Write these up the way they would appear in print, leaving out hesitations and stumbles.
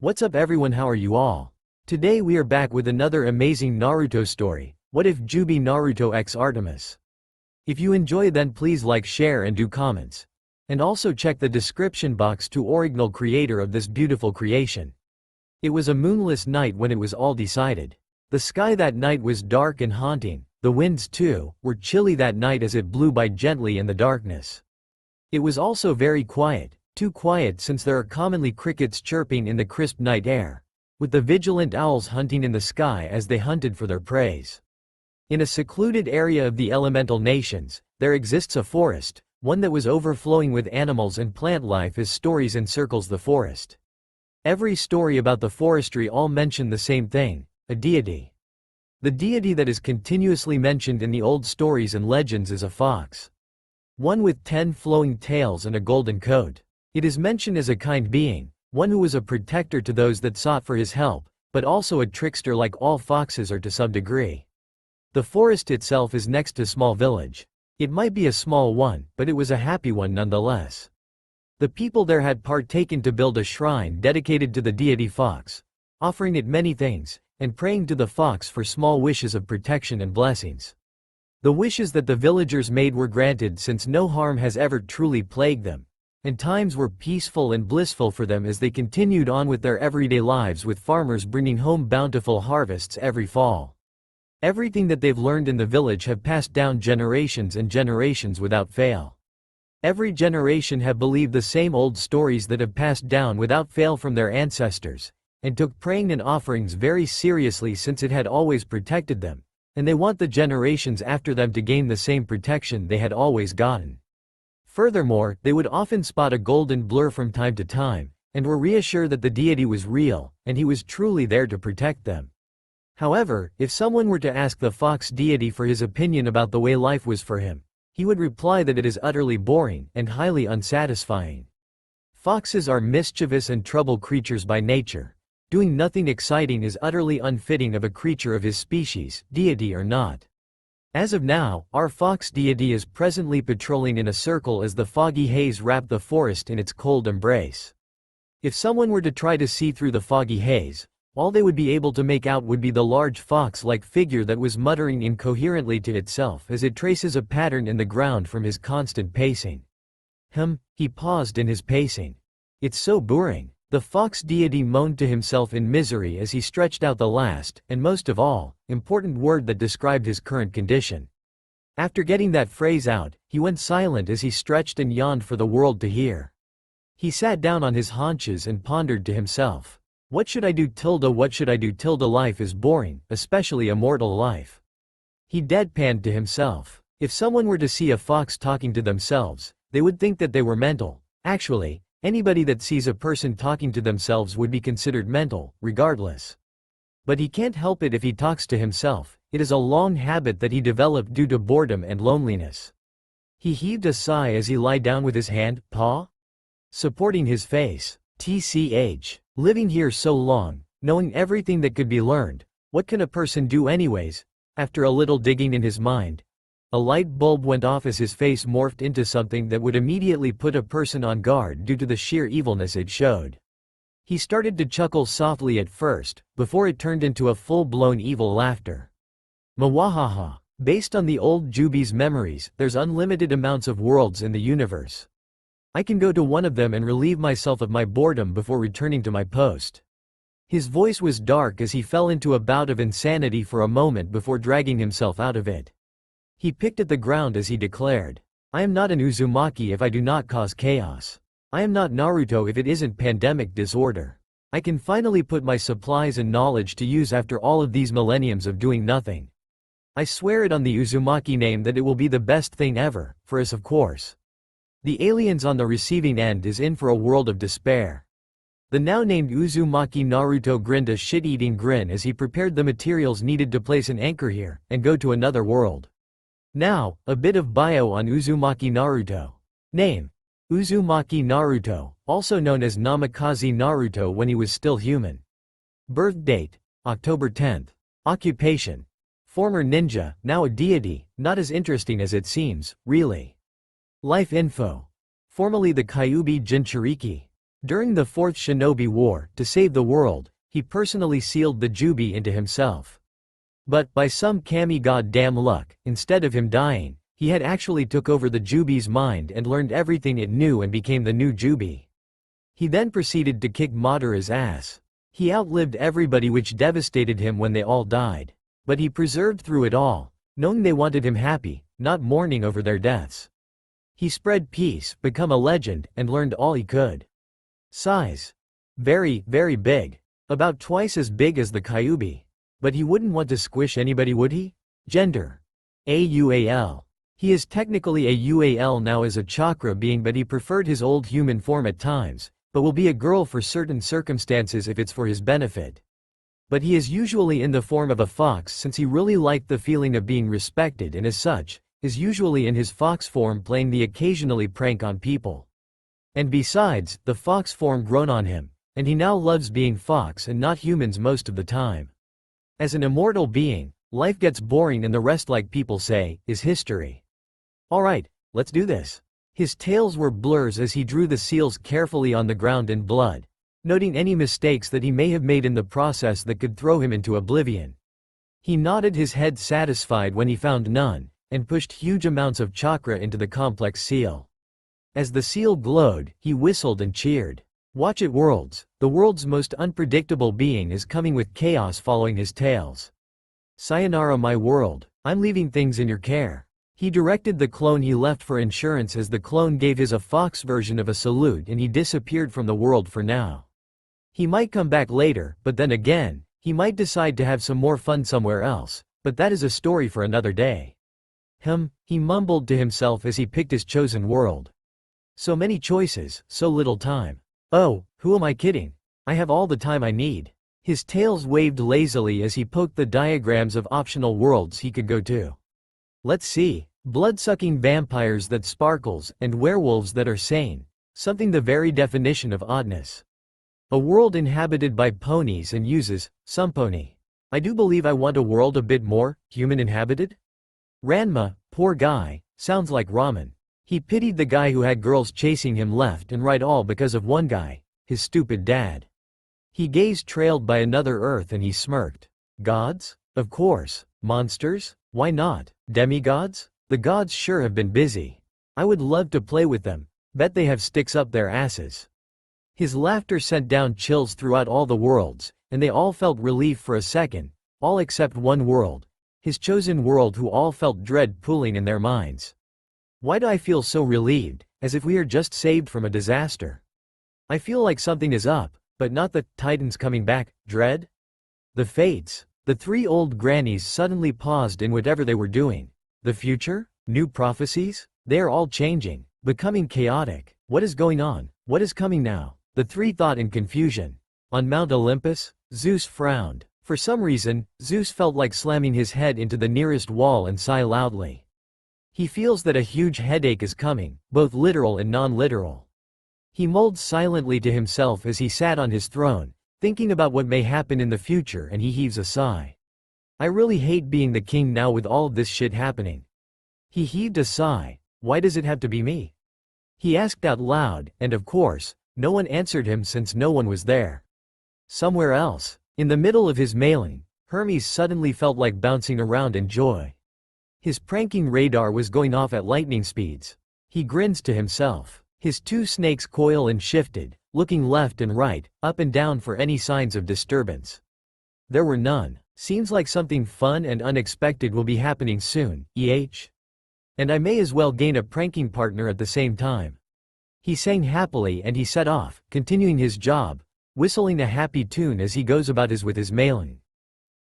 What's up everyone, how are you all? Today we are back with another amazing Naruto story. What if Juubi Naruto x Artemis? If you enjoy then please like, share and do comments. And also check the description box to original creator of this beautiful creation. It was a moonless night when it was all decided. The sky that night was dark and haunting, the winds too, were chilly that night as it blew by gently in the darkness. It was also very quiet. Too quiet since there are commonly crickets chirping in the crisp night air, with the vigilant owls hunting in the sky as they hunted for their prey. In a secluded area of the elemental nations, there exists a forest, one that was overflowing with animals and plant life as stories encircles the forest. Every story about the forestry all mention the same thing, a deity. The deity that is continuously mentioned in the old stories and legends is a fox. One with 10 flowing tails and a golden coat. It is mentioned as a kind being, one who was a protector to those that sought for his help, but also a trickster like all foxes are to some degree. The forest itself is next to a small village. It might be a small one, but it was a happy one nonetheless. The people there had partaken to build a shrine dedicated to the deity fox, offering it many things, and praying to the fox for small wishes of protection and blessings. The wishes that the villagers made were granted since no harm has ever truly plagued them, and times were peaceful and blissful for them as they continued on with their everyday lives, with farmers bringing home bountiful harvests every fall. Everything that they've learned in the village have passed down generations and generations without fail. Every generation have believed the same old stories that have passed down without fail from their ancestors, and took praying and offerings very seriously since it had always protected them, and they want the generations after them to gain the same protection they had always gotten. Furthermore, they would often spot a golden blur from time to time, and were reassured that the deity was real, and he was truly there to protect them. However, if someone were to ask the fox deity for his opinion about the way life was for him, he would reply that it is utterly boring and highly unsatisfying. Foxes are mischievous and trouble creatures by nature. Doing nothing exciting is utterly unfitting of a creature of his species, deity or not. As of now, our fox deity is presently patrolling in a circle as the foggy haze wrapped the forest in its cold embrace. If someone were to try to see through the foggy haze, all they would be able to make out would be the large fox-like figure that was muttering incoherently to itself as it traces a pattern in the ground from his constant pacing. He paused in his pacing. It's so boring. The fox deity moaned to himself in misery as he stretched out the last, and most of all, important word that described his current condition. After getting that phrase out, he went silent as he stretched and yawned for the world to hear. He sat down on his haunches and pondered to himself. What should I do? What should I do? Life is boring, especially a mortal life. He deadpanned to himself. If someone were to see a fox talking to themselves, they would think that they were mental. Actually, anybody that sees a person talking to themselves would be considered mental, regardless. But he can't help it if he talks to himself. It is a long habit that he developed due to boredom and loneliness. He heaved a sigh as he lay down with his paw, supporting his face. Living here so long, knowing everything that could be learned, what can a person do anyways? After a little digging in his mind, a light bulb went off as his face morphed into something that would immediately put a person on guard due to the sheer evilness it showed. He started to chuckle softly at first, before it turned into a full-blown evil laughter. Mwahaha. Based on the old Juubi's memories, there's unlimited amounts of worlds in the universe. I can go to one of them and relieve myself of my boredom before returning to my post. His voice was dark as he fell into a bout of insanity for a moment before dragging himself out of it. He picked at the ground as he declared, I am not an Uzumaki if I do not cause chaos. I am not Naruto if it isn't pandemic disorder. I can finally put my supplies and knowledge to use after all of these millenniums of doing nothing. I swear it on the Uzumaki name that it will be the best thing ever, for us of course. The aliens on the receiving end is in for a world of despair. The now named Uzumaki Naruto grinned a shit-eating grin as he prepared the materials needed to place an anchor here, and go to another world. Now, a bit of bio on Uzumaki Naruto. Name: Uzumaki Naruto, also known as Namikaze Naruto when he was still human. Birth date: October 10th. Occupation: former ninja, now a deity, not as interesting as it seems, really. Life info: formerly the Kyuubi Jinchuriki. During the Fourth Shinobi War, to save the world, he personally sealed the Juubi into himself. But, by some kami goddamn luck, instead of him dying, he had actually took over the Juubi's mind and learned everything it knew and became the new Juubi. He then proceeded to kick Madara's ass. He outlived everybody, which devastated him when they all died. But he persevered through it all, knowing they wanted him happy, not mourning over their deaths. He spread peace, become a legend, and learned all he could. Size. Very, very big. About twice as big as the Kyuubi. But he wouldn't want to squish anybody, would he? Gender. AUAL. He is technically a UAL now as a chakra being, but he preferred his old human form at times, but will be a girl for certain circumstances if it's for his benefit. But he is usually in the form of a fox since he really liked the feeling of being respected, and as such, is usually in his fox form playing the occasionally prank on people. And besides, the fox form grown on him, and he now loves being fox and not humans most of the time. As an immortal being, life gets boring and the rest, like people say, is history. Alright, let's do this. His tails were blurs as he drew the seals carefully on the ground in blood, noting any mistakes that he may have made in the process that could throw him into oblivion. He nodded his head satisfied when he found none, and pushed huge amounts of chakra into the complex seal. As the seal glowed, he whistled and cheered. Watch it, worlds, the world's most unpredictable being is coming with chaos following his tails. Sayonara my world, I'm leaving things in your care. He directed the clone he left for insurance as the clone gave his a fox version of a salute and he disappeared from the world for now. He might come back later, but then again, he might decide to have some more fun somewhere else, but that is a story for another day. He mumbled to himself as he picked his chosen world. So many choices, so little time. Oh, who am I kidding? I have all the time I need. His tails waved lazily as he poked the diagrams of optional worlds he could go to. Let's see. Blood-sucking vampires that sparkles, and werewolves that are sane. Something the very definition of oddness. A world inhabited by ponies and uses, some pony. I do believe I want a world a bit more, human inhabited? Ranma, poor guy, sounds like ramen. He pitied the guy who had girls chasing him left and right, all because of one guy, his stupid dad. He gazed trailed by another Earth and he smirked. Gods? Of course. Monsters? Why not? Demigods? The gods sure have been busy. I would love to play with them. Bet they have sticks up their asses. His laughter sent down chills throughout all the worlds, and they all felt relief for a second, all except one world, his chosen world, who all felt dread pooling in their minds. Why do I feel so relieved, as if we are just saved from a disaster? I feel like something is up, but not the Titans coming back, dread? The fates. The three old grannies suddenly paused in whatever they were doing. The future? New prophecies? They are all changing, becoming chaotic. What is going on? What is coming now? The three thought in confusion. On Mount Olympus, Zeus frowned. For some reason, Zeus felt like slamming his head into the nearest wall and sigh loudly. He feels that a huge headache is coming, both literal and non-literal. He mulled silently to himself as he sat on his throne, thinking about what may happen in the future, and he heaves a sigh. I really hate being the king now with all of this shit happening. He heaved a sigh. Why does it have to be me? He asked out loud, and of course, no one answered him since no one was there. Somewhere else, in the middle of his mailing, Hermes suddenly felt like bouncing around in joy. His pranking radar was going off at lightning speeds. He grins to himself. His two snakes coil and shifted, looking left and right, up and down for any signs of disturbance. There were none. Seems like something fun and unexpected will be happening soon, and I may as well gain a pranking partner at the same time. He sang happily and he set off, continuing his job, whistling a happy tune as he goes about with his mailing.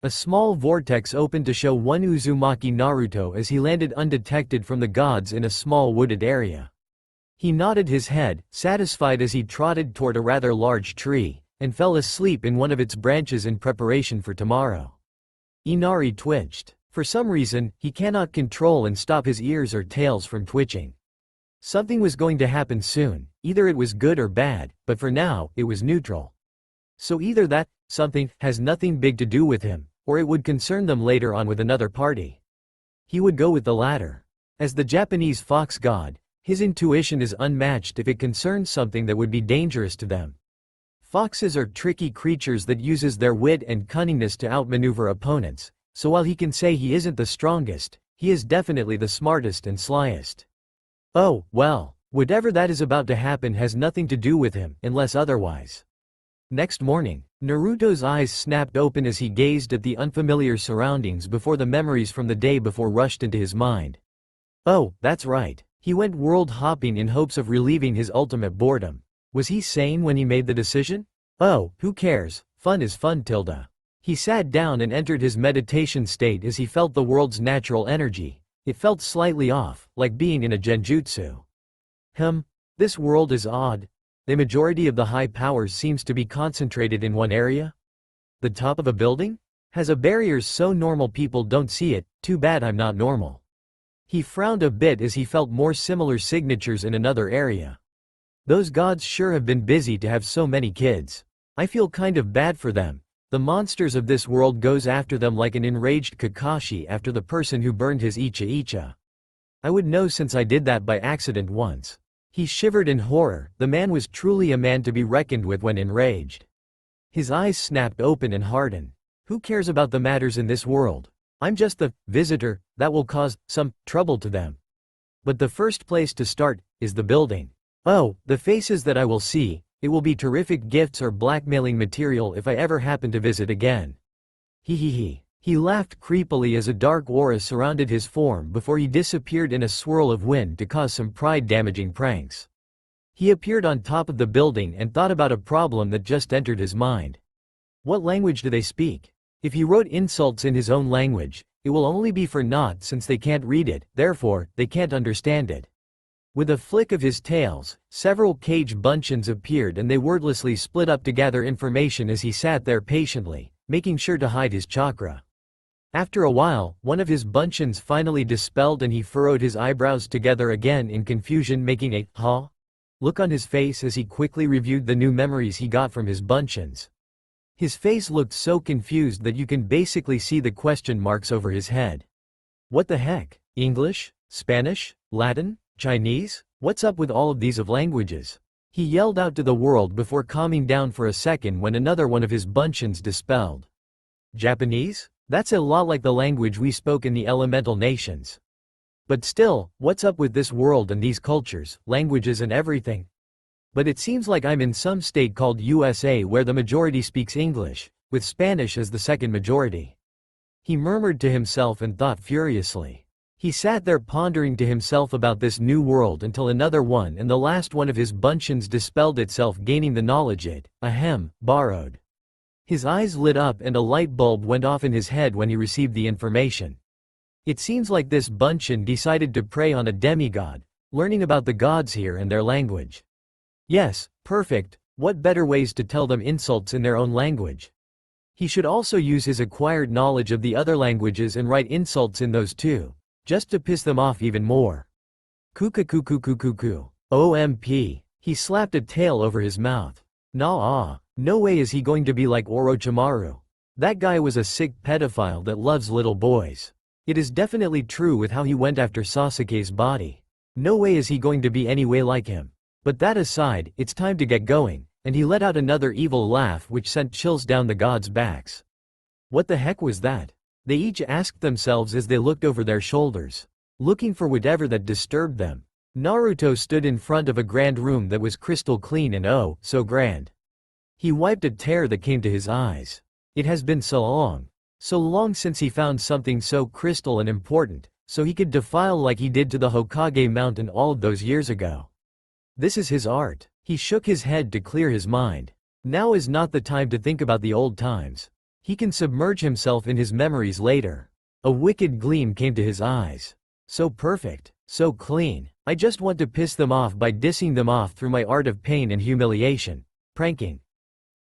A small vortex opened to show one Uzumaki Naruto as he landed undetected from the gods in a small wooded area. He nodded his head, satisfied as he trotted toward a rather large tree, and fell asleep in one of its branches in preparation for tomorrow. Inari twitched. For some reason, he cannot control and stop his ears or tails from twitching. Something was going to happen soon, either it was good or bad, but for now, it was neutral. So either that something has nothing big to do with him, or it would concern them later on with another party. He would go with the latter. As the Japanese fox god, His intuition is unmatched if it concerns something that would be dangerous to them. Foxes are tricky creatures that uses their wit and cunningness to outmaneuver opponents, so while he can say he isn't the strongest, he is definitely the smartest and slyest. Oh, well, whatever that is about to happen has nothing to do with him, unless otherwise. Next morning, Naruto's eyes snapped open as he gazed at the unfamiliar surroundings before the memories from the day before rushed into his mind. Oh, that's right. He went world hopping in hopes of relieving his ultimate boredom. Was he sane when he made the decision? Oh, who cares, fun is fun. He sat down and entered his meditation state as he felt the world's natural energy. It felt slightly off, like being in a genjutsu. This world is odd. The majority of the high powers seems to be concentrated in one area. The top of a building? Has a barrier so normal people don't see it, too bad I'm not normal. He frowned a bit as he felt more similar signatures in another area. Those gods sure have been busy to have so many kids. I feel kind of bad for them. The monsters of this world goes after them like an enraged Kakashi after the person who burned his Icha. I would know since I did that by accident once. He shivered in horror. The man was truly a man to be reckoned with when enraged. His eyes snapped open and hardened. Who cares about the matters in this world? I'm just the visitor that will cause some trouble to them. But the first place to start is the building. Oh, the faces that I will see, it will be terrific gifts or blackmailing material if I ever happen to visit again. He laughed creepily as a dark aura surrounded his form before he disappeared in a swirl of wind to cause some pride-damaging pranks. He appeared on top of the building and thought about a problem that just entered his mind. What language do they speak? If he wrote insults in his own language, it will only be for naught since they can't read it, therefore, they can't understand it. With a flick of his tails, several cage buncheons appeared and they wordlessly split up to gather information as he sat there patiently, making sure to hide his chakra. After a while, one of his buncheons finally dispelled and he furrowed his eyebrows together again in confusion, making a "huh?" look on his face as he quickly reviewed the new memories he got from his buncheons. His face looked so confused that you can basically see the question marks over his head. What the heck? English? Spanish? Latin? Chinese? What's up with all of these languages? He yelled out to the world before calming down for a second when another one of his buncheons dispelled. Japanese? That's a lot like the language we spoke in the elemental nations. But still, what's up with this world and these cultures, languages and everything? But it seems like I'm in some state called USA where the majority speaks English, with Spanish as the second majority. He murmured to himself and thought furiously. He sat there pondering to himself about this new world until another one and the last one of his buncheons dispelled itself, gaining the knowledge it, borrowed. His eyes lit up and a light bulb went off in his head when he received the information. It seems like this buncheon decided to prey on a demigod, learning about the gods here and their language. Yes, perfect, what better ways to tell them insults in their own language? He should also use his acquired knowledge of the other languages and write insults in those too, just to piss them off even more. Kuku. OMP. He slapped a tail over his mouth. Nah, no way is he going to be like Orochimaru. That guy was a sick pedophile that loves little boys. It is definitely true with how he went after Sasuke's body. No way is he going to be any way like him. But that aside, it's time to get going, and he let out another evil laugh which sent chills down the gods' backs. What the heck was that? They each asked themselves as they looked over their shoulders, looking for whatever that disturbed them. Naruto stood in front of a grand room that was crystal clean and oh, so grand. He wiped a tear that came to his eyes. It has been so long since he found something so crystal and important, so he could defile like he did to the Hokage mountain all of those years ago. This is his art. He shook his head to clear his mind. Now is not the time to think about the old times. He can submerge himself in his memories later. A wicked gleam came to his eyes. So perfect, so clean. I just want to piss them off by dissing them off through my art of pain and humiliation. Pranking.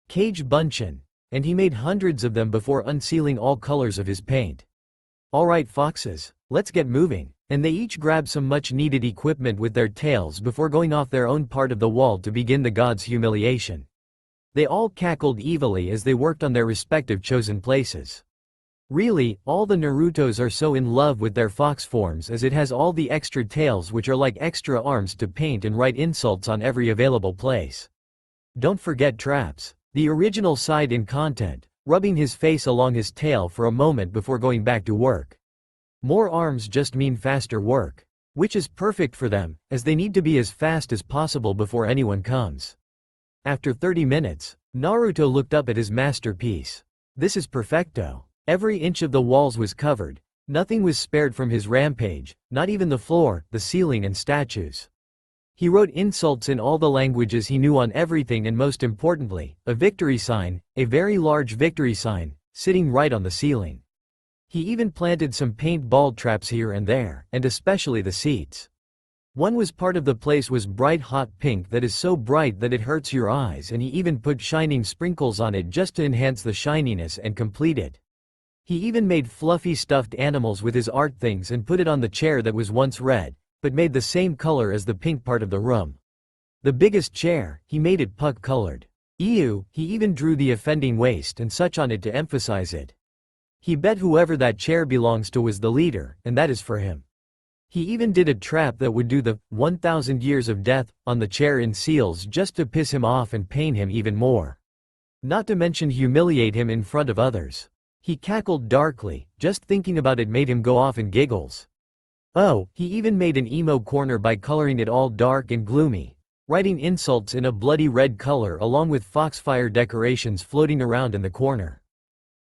Cage buncheon. And he made hundreds of them before unsealing all colors of his paint. Alright foxes, let's get moving. And they each grabbed some much needed equipment with their tails before going off their own part of the wall to begin the gods' humiliation. They all cackled evilly as they worked on their respective chosen places. Really, all the Narutos are so in love with their fox forms as it has all the extra tails which are like extra arms to paint and write insults on every available place. Don't forget traps. The original side in content, rubbing his face along his tail for a moment before going back to work. More arms just mean faster work. Which is perfect for them, as they need to be as fast as possible before anyone comes. After 30 minutes, Naruto looked up at his masterpiece. This is perfecto. Every inch of the walls was covered. Nothing was spared from his rampage, not even the floor, the ceiling and statues. He wrote insults in all the languages he knew on everything, and most importantly, a victory sign, a very large victory sign, sitting right on the ceiling. He even planted some paintball traps here and there, and especially the seats. One was part of the place was bright hot pink that is so bright that it hurts your eyes, and he even put shining sprinkles on it just to enhance the shininess and complete it. He even made fluffy stuffed animals with his art things and put it on the chair that was once red, but made the same color as the pink part of the room. The biggest chair, he made it puck colored. Ew, he even drew the offending waist and such on it to emphasize it. He bet whoever that chair belongs to was the leader, and that is for him. He even did a trap that would do the 1,000 years of death on the chair in seals just to piss him off and pain him even more. Not to mention humiliate him in front of others. He cackled darkly, just thinking about it made him go off in giggles. Oh, he even made an emo corner by coloring it all dark and gloomy, writing insults in a bloody red color along with foxfire decorations floating around in the corner.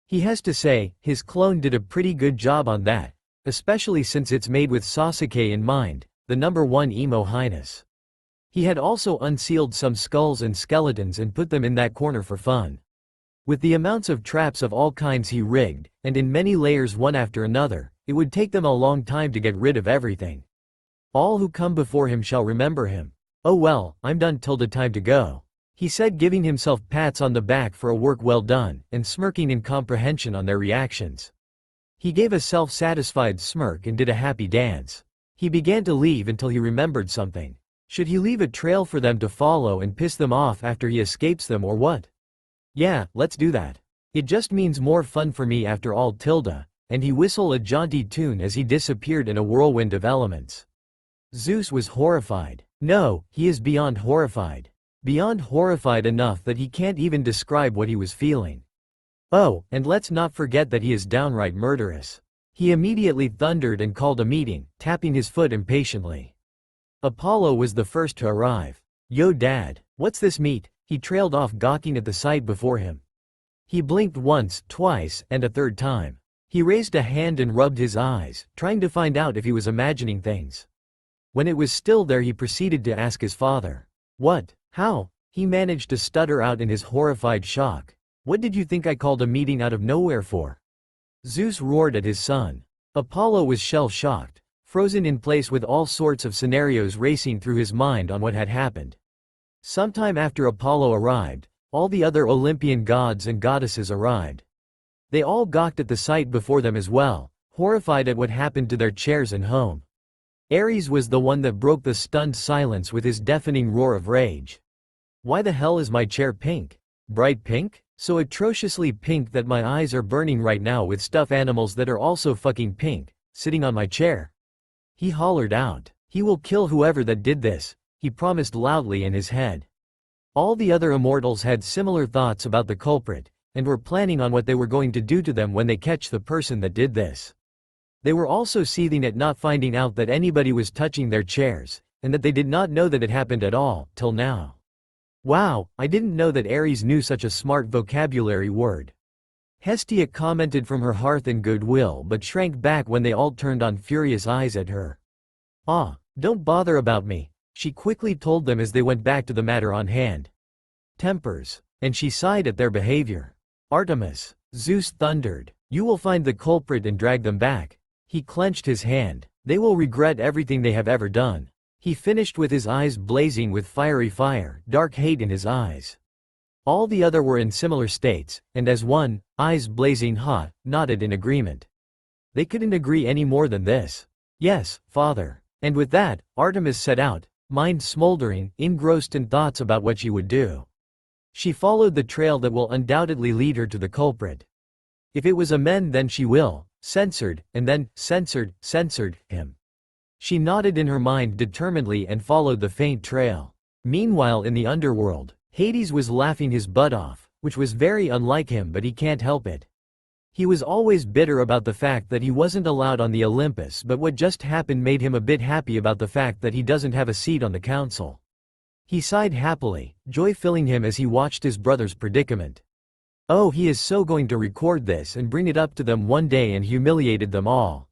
He has to say, his clone did a pretty good job on that, especially since it's made with Sasuke in mind, the #1 emo highness. He had also unsealed some skulls and skeletons and put them in that corner for fun. With the amounts of traps of all kinds he rigged, and in many layers one after another, it would take them a long time to get rid of everything. All who come before him shall remember him. Oh well, I'm done till the time to go, he said, giving himself pats on the back for a work well done, and smirking in comprehension on their reactions. He gave a self-satisfied smirk and did a happy dance. He began to leave until he remembered something. Should he leave a trail for them to follow and piss them off after he escapes them, or what? Yeah, let's do that. It just means more fun for me after all, tilde, and he whistled a jaunty tune as he disappeared in a whirlwind of elements. Zeus was horrified. No, he is beyond horrified. Beyond horrified enough that he can't even describe what he was feeling. Oh, and let's not forget that he is downright murderous. He immediately thundered and called a meeting, tapping his foot impatiently. Apollo was the first to arrive. Yo dad, what's this meat? He trailed off, gawking at the sight before him. He blinked once, twice, and a third time. He raised a hand and rubbed his eyes, trying to find out if he was imagining things. When it was still there, he proceeded to ask his father. What? How? He managed to stutter out in his horrified shock. What did you think I called a meeting out of nowhere for? Zeus roared at his son. Apollo was shell-shocked, frozen in place with all sorts of scenarios racing through his mind on what had happened. Sometime after Apollo arrived, all the other Olympian gods and goddesses arrived. They all gawked at the sight before them as well, horrified at what happened to their chairs and home. Ares was the one that broke the stunned silence with his deafening roar of rage. Why the hell is my chair pink? Bright pink? So atrociously pink that my eyes are burning right now with stuffed animals that are also fucking pink, sitting on my chair. He hollered out. He will kill whoever that did this, he promised loudly in his head. All the other immortals had similar thoughts about the culprit, and were planning on what they were going to do to them when they catch the person that did this. They were also seething at not finding out that anybody was touching their chairs, and that they did not know that it happened at all, till now. Wow, I didn't know that Ares knew such a smart vocabulary word. Hestia commented from her hearth in goodwill, but shrank back when they all turned on furious eyes at her. Ah, don't bother about me, she quickly told them as they went back to the matter on hand. Tempers. And she sighed at their behavior. Artemis, Zeus thundered, you will find the culprit and drag them back. He clenched his hand. They will regret everything they have ever done. He finished with his eyes blazing with fiery fire, dark hate in his eyes. All the other were in similar states, and as one, eyes blazing hot, nodded in agreement. They couldn't agree any more than this. Yes, father. And with that, Artemis set out, mind smoldering, engrossed in thoughts about what she would do. She followed the trail that will undoubtedly lead her to the culprit. If it was a man then she will, censored, and then, censored him. She nodded in her mind determinedly and followed the faint trail. Meanwhile in the underworld, Hades was laughing his butt off, which was very unlike him but he can't help it. He was always bitter about the fact that he wasn't allowed on the Olympus, but what just happened made him a bit happy about the fact that he doesn't have a seat on the council. He sighed happily, joy filling him as he watched his brother's predicament. Oh, he is so going to record this and bring it up to them one day and humiliated them all.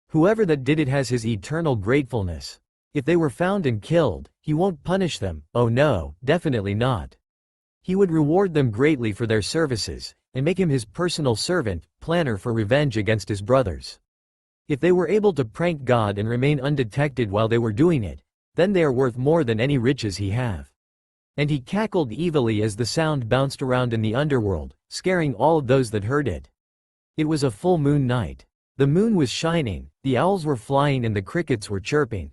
Whoever that did it has his eternal gratefulness. If they were found and killed, he won't punish them, oh no, definitely not. He would reward them greatly for their services, and make him his personal servant, planner for revenge against his brothers. If they were able to prank God and remain undetected while they were doing it, then they are worth more than any riches he have. And he cackled evilly as the sound bounced around in the underworld, scaring all of those that heard it. It was a full moon night. The moon was shining, the owls were flying and the crickets were chirping.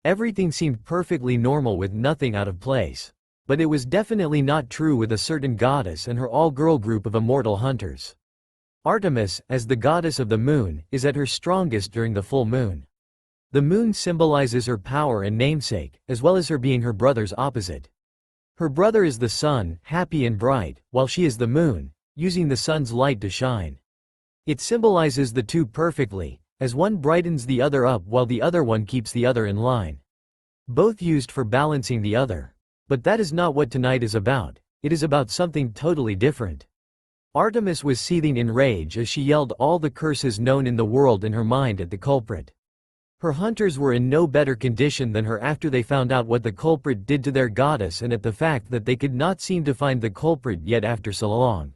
Everything seemed perfectly normal with nothing out of place. But it was definitely not true with a certain goddess and her all-girl group of immortal hunters. Artemis, as the goddess of the moon, is at her strongest during the full moon. The moon symbolizes her power and namesake, as well as her being her brother's opposite. Her brother is the sun, happy and bright, while she is the moon, using the sun's light to shine. It symbolizes the two perfectly, as one brightens the other up while the other one keeps the other in line. Both used for balancing the other. But that is not what tonight is about, it is about something totally different. Artemis was seething in rage as she yelled all the curses known in the world in her mind at the culprit. Her hunters were in no better condition than her after they found out what the culprit did to their goddess and at the fact that they could not seem to find the culprit yet after so long.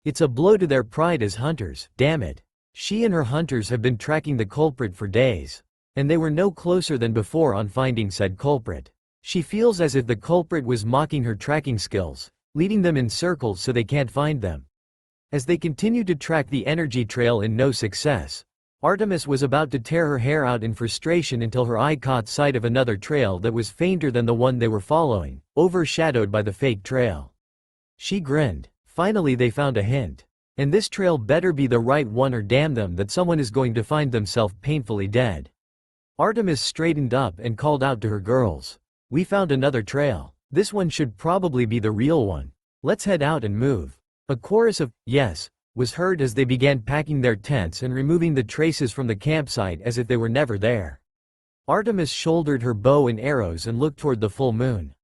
It's a blow to their pride as hunters, damn it. She and her hunters have been tracking the culprit for days. And they were no closer than before on finding said culprit. She feels as if the culprit was mocking her tracking skills, leading them in circles so they can't find them. As they continued to track the energy trail in no success, Artemis was about to tear her hair out in frustration until her eye caught sight of another trail that was fainter than the one they were following, overshadowed by the fake trail. She grinned. Finally they found a hint. And this trail better be the right one or damn them that someone is going to find themselves painfully dead. Artemis straightened up and called out to her girls. We found another trail. This one should probably be the real one. Let's head out and move. A chorus of, yes, was heard as they began packing their tents and removing the traces from the campsite as if they were never there. Artemis shouldered her bow and arrows and looked toward the full moon.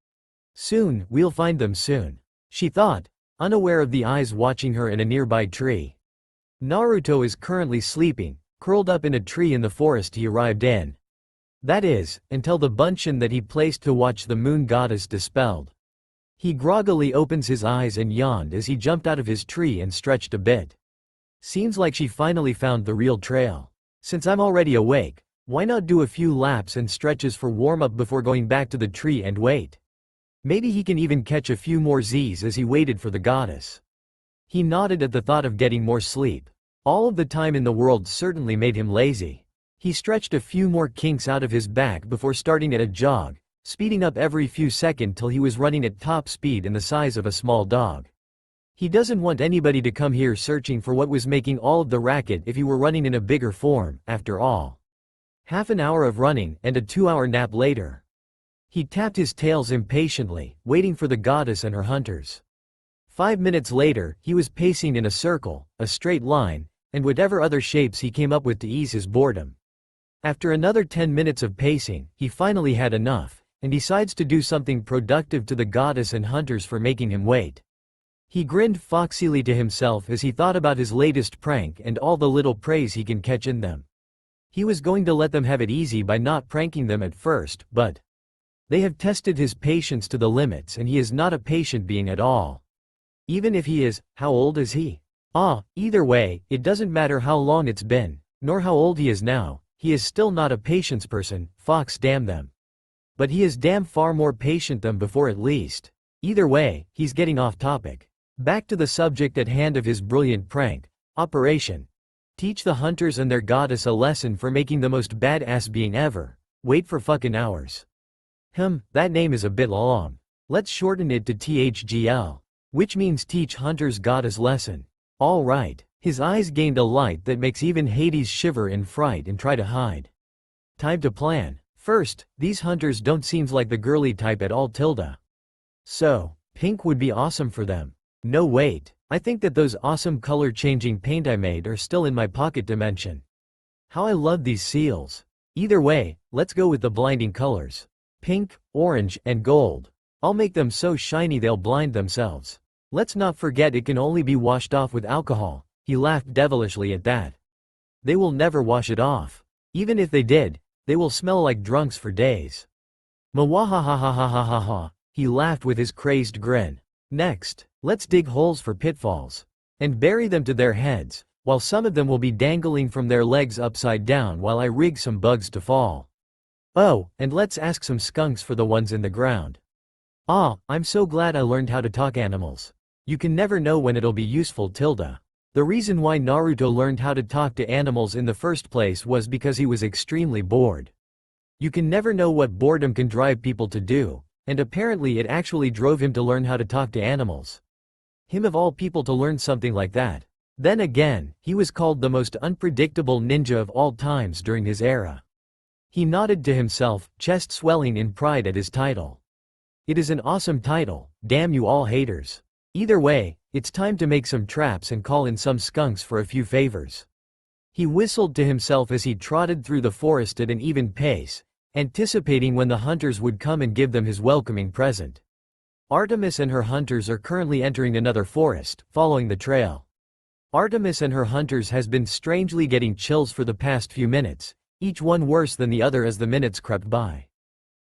Soon, we'll find them soon, she thought, unaware of the eyes watching her in a nearby tree. Naruto is currently sleeping, curled up in a tree in the forest he arrived in. That is, until the bunchen that he placed to watch the moon goddess dispelled. He groggily opens his eyes and yawned as he jumped out of his tree and stretched a bit. Seems like she finally found the real trail. Since I'm already awake, why not do a few laps and stretches for warm-up before going back to the tree and wait? Maybe he can even catch a few more Z's as he waited for the goddess. He nodded at the thought of getting more sleep. All of the time in the world certainly made him lazy. He stretched a few more kinks out of his back before starting at a jog, speeding up every few seconds till he was running at top speed and the size of a small dog. He doesn't want anybody to come here searching for what was making all of the racket if he were running in a bigger form, after all. Half an hour of running and a 2-hour nap later. He tapped his tails impatiently, waiting for the goddess and her hunters. 5 minutes later, he was pacing in a circle, a straight line, and whatever other shapes he came up with to ease his boredom. After another 10 minutes of pacing, he finally had enough, and decides to do something productive to the goddess and hunters for making him wait. He grinned foxily to himself as he thought about his latest prank and all the little praise he can catch in them. He was going to let them have it easy by not pranking them at first, but they have tested his patience to the limits and he is not a patient being at all. Even if he is, how old is he? Either way, it doesn't matter how long it's been, nor how old he is now. He is still not a patience person, fox damn them. But he is damn far more patient than before at least. Either way, he's getting off topic. Back to the subject at hand of his brilliant prank. Operation. Teach the hunters and their goddess a lesson for making the most badass being ever. Wait for fucking hours. That name is a bit long. Let's shorten it to THGL. Which means teach hunters goddess lesson. Alright. His eyes gained a light that makes even Hades shiver in fright and try to hide. Time to plan. First, these hunters don't seem like the girly type at all. So, pink would be awesome for them. No wait, I think that those awesome color changing paint I made are still in my pocket dimension. How I love these seals. Either way, let's go with the blinding colors. Pink, orange, and gold. I'll make them so shiny they'll blind themselves. Let's not forget it can only be washed off with alcohol. He laughed devilishly at that. They will never wash it off. Even if they did, they will smell like drunks for days. Mwahahahahahaha. He laughed with his crazed grin. Next, let's dig holes for pitfalls. And bury them to their heads, while some of them will be dangling from their legs upside down while I rig some bugs to fall. Oh, and let's ask some skunks for the ones in the ground. Ah, I'm so glad I learned how to talk animals. You can never know when it'll be useful. The reason why Naruto learned how to talk to animals in the first place was because he was extremely bored. You can never know what boredom can drive people to do, and apparently it actually drove him to learn how to talk to animals. Him of all people to learn something like that. Then again, he was called the most unpredictable ninja of all times during his era. He nodded to himself, chest swelling in pride at his title. It is an awesome title, damn you all haters. Either way, it's time to make some traps and call in some skunks for a few favors. He whistled to himself as he trotted through the forest at an even pace, anticipating when the hunters would come and give them his welcoming present. Artemis and her hunters are currently entering another forest, following the trail. Artemis and her hunters has been strangely getting chills for the past few minutes, each one worse than the other as the minutes crept by.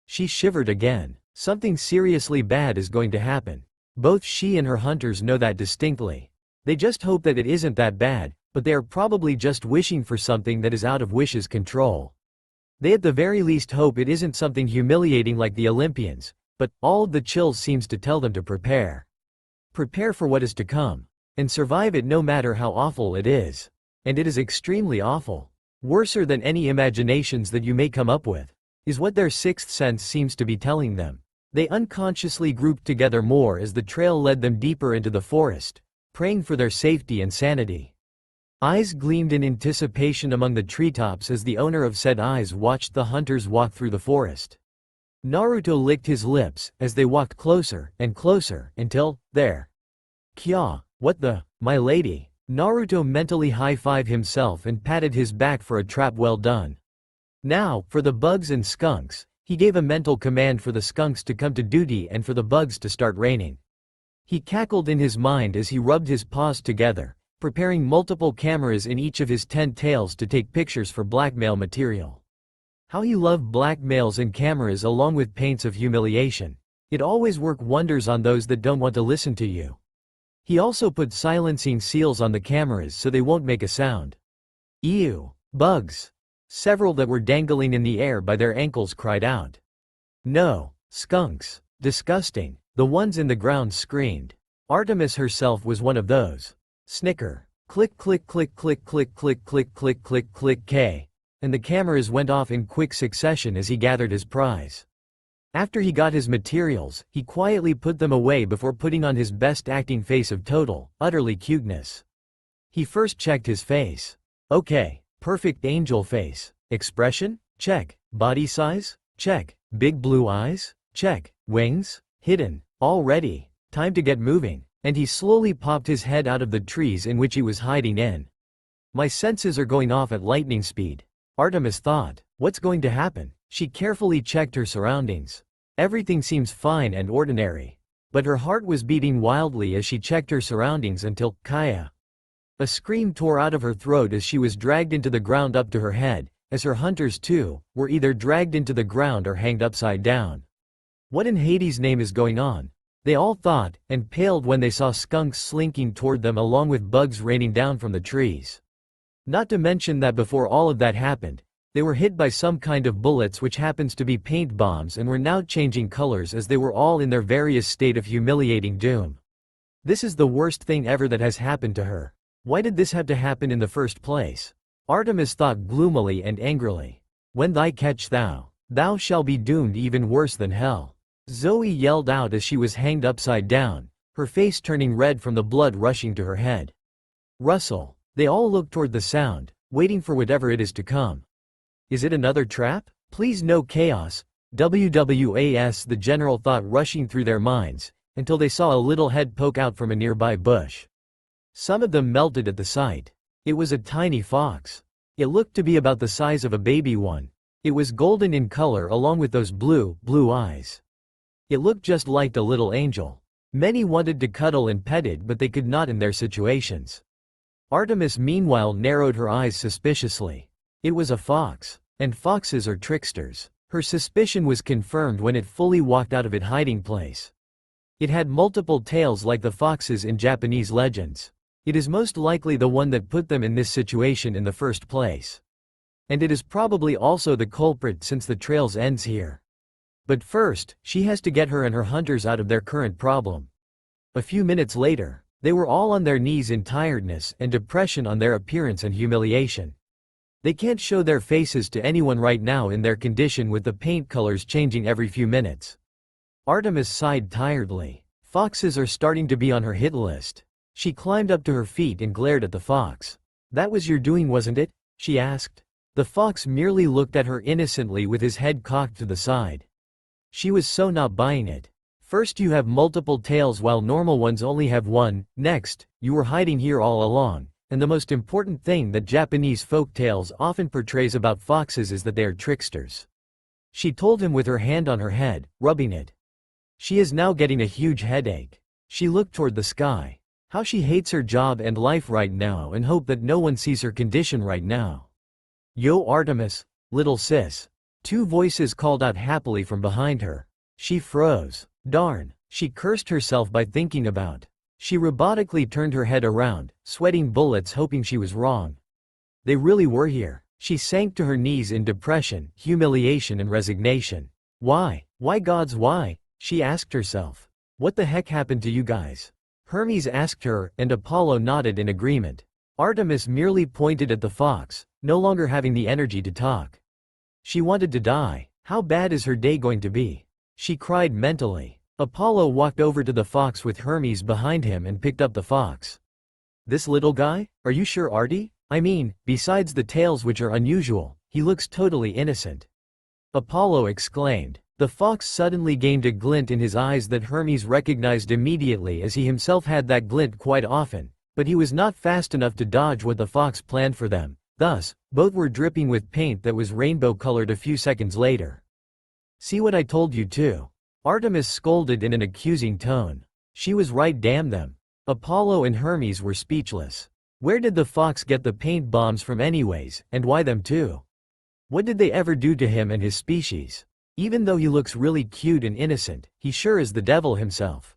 She shivered again. Something seriously bad is going to happen. Both she and her hunters know that distinctly. They just hope that it isn't that bad, but they are probably just wishing for something that is out of Wish's control. They at the very least hope it isn't something humiliating like the Olympians, but all of the chills seems to tell them to prepare. Prepare for what is to come. And survive it no matter how awful it is. And it is extremely awful. Worser than any imaginations that you may come up with, is what their sixth sense seems to be telling them. They unconsciously grouped together more as the trail led them deeper into the forest, praying for their safety and sanity. Eyes gleamed in anticipation among the treetops as the owner of said eyes watched the hunters walk through the forest. Naruto licked his lips as they walked closer and closer until, there. Kya, what the, my lady? Naruto mentally high-fived himself and patted his back for a trap well done. Now, for the bugs and skunks, he gave a mental command for the skunks to come to duty and for the bugs to start raining. He cackled in his mind as he rubbed his paws together, preparing multiple cameras in each of his 10 tails to take pictures for blackmail material. How he loved blackmails and cameras along with paints of humiliation. It always work wonders on those that don't want to listen to you. He also put silencing seals on the cameras so they won't make a sound. Ew, bugs. Several that were dangling in the air by their ankles cried out. No, skunks. Disgusting. The ones in the ground screamed. Artemis herself was one of those. Snicker. Click click click click click click click click click click K. And the cameras went off in quick succession as he gathered his prize. After he got his materials, he quietly put them away before putting on his best acting face of total, utterly cuteness. He first checked his face. Okay. Perfect angel face. Expression? Check. Body size? Check. Big blue eyes? Check. Wings? Hidden. All ready. Time to get moving. And he slowly popped his head out of the trees in which he was hiding in. My senses are going off at lightning speed. Artemis thought. What's going to happen? She carefully checked her surroundings. Everything seems fine and ordinary. But her heart was beating wildly as she checked her surroundings until, Kaya. A scream tore out of her throat as she was dragged into the ground up to her head, as her hunters too, were either dragged into the ground or hanged upside down. What in Hades' name is going on? They all thought, and paled when they saw skunks slinking toward them along with bugs raining down from the trees. Not to mention that before all of that happened, they were hit by some kind of bullets which happens to be paint bombs and were now changing colors as they were all in their various state of humiliating doom. This is the worst thing ever that has happened to her. Why did this have to happen in the first place? Artemis thought gloomily and angrily. When thy catch thou, thou shall be doomed even worse than hell. Zoe yelled out as she was hanged upside down, her face turning red from the blood rushing to her head. Rustle. They all look toward the sound, waiting for whatever it is to come. Is it another trap? Please no chaos. WWAS, the general thought rushing through their minds, until they saw a little head poke out from a nearby bush. Some of them melted at the sight. It was a tiny fox. It looked to be about the size of a baby one. It was golden in color along with those blue eyes. It looked just like a little angel. Many wanted to cuddle and pet it, but they could not in their situations. Artemis meanwhile narrowed her eyes suspiciously. It was a fox, and foxes are tricksters. Her suspicion was confirmed when it fully walked out of its hiding place. It had multiple tails like the foxes in Japanese legends. It is most likely the one that put them in this situation in the first place. And it is probably also the culprit since the trail ends here. But first, she has to get her and her hunters out of their current problem. A few minutes later, they were all on their knees in tiredness and depression on their appearance and humiliation. They can't show their faces to anyone right now in their condition with the paint colors changing every few minutes. Artemis sighed tiredly. Foxes are starting to be on her hit list. She climbed up to her feet and glared at the fox. "That was your doing, wasn't it?" she asked. The fox merely looked at her innocently with his head cocked to the side. She was so not buying it. First you have multiple tails while normal ones only have one, next, you were hiding here all along, and the most important thing that Japanese folk tales often portrays about foxes is that they are tricksters. She told him with her hand on her head, rubbing it. She is now getting a huge headache. She looked toward the sky. How she hates her job and life right now and hope that no one sees her condition right now. "Yo Artemis, little sis." Two voices called out happily from behind her. She froze. Darn, she cursed herself by thinking about. She robotically turned her head around, sweating bullets hoping she was wrong. They really were here. She sank to her knees in depression, humiliation and resignation. Why gods why? She asked herself. What the heck happened to you guys? Hermes asked her, and Apollo nodded in agreement. Artemis merely pointed at the fox, no longer having the energy to talk. She wanted to die. How bad is her day going to be? She cried mentally. Apollo walked over to the fox with Hermes behind him and picked up the fox. "This little guy? Are you sure, Artie? I mean, besides the tails which are unusual, he looks totally innocent." Apollo exclaimed. The fox suddenly gained a glint in his eyes that Hermes recognized immediately, as he himself had that glint quite often, but he was not fast enough to dodge what the fox planned for them. Thus, both were dripping with paint that was rainbow-colored a few seconds later. "See what I told you too?" Artemis scolded in an accusing tone. She was right, damn them. Apollo and Hermes were speechless. Where did the fox get the paint bombs from anyways, and why them too? What did they ever do to him and his species? Even though he looks really cute and innocent, he sure is the devil himself.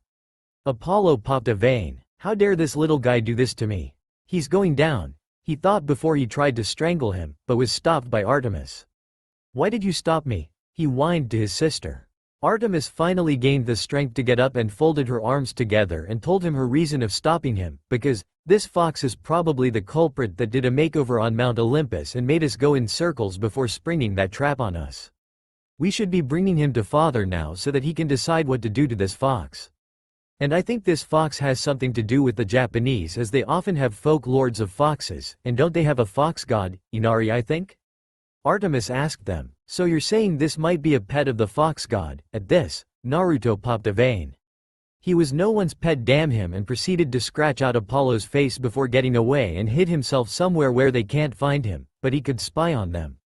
Apollo popped a vein. How dare this little guy do this to me? He's going down, he thought before he tried to strangle him, but was stopped by Artemis. "Why did you stop me?" he whined to his sister. Artemis finally gained the strength to get up and folded her arms together and told him her reason of stopping him, because this fox is probably the culprit that did a makeover on Mount Olympus and made us go in circles before springing that trap on us. We should be bringing him to Father now so that he can decide what to do to this fox. And I think this fox has something to do with the Japanese, as they often have folk lords of foxes, and don't they have a fox god, Inari I think? Artemis asked them. So you're saying this might be a pet of the fox god? At this, Naruto popped a vein. He was no one's pet, damn him, and proceeded to scratch out Apollo's face before getting away and hid himself somewhere where they can't find him, but he could spy on them.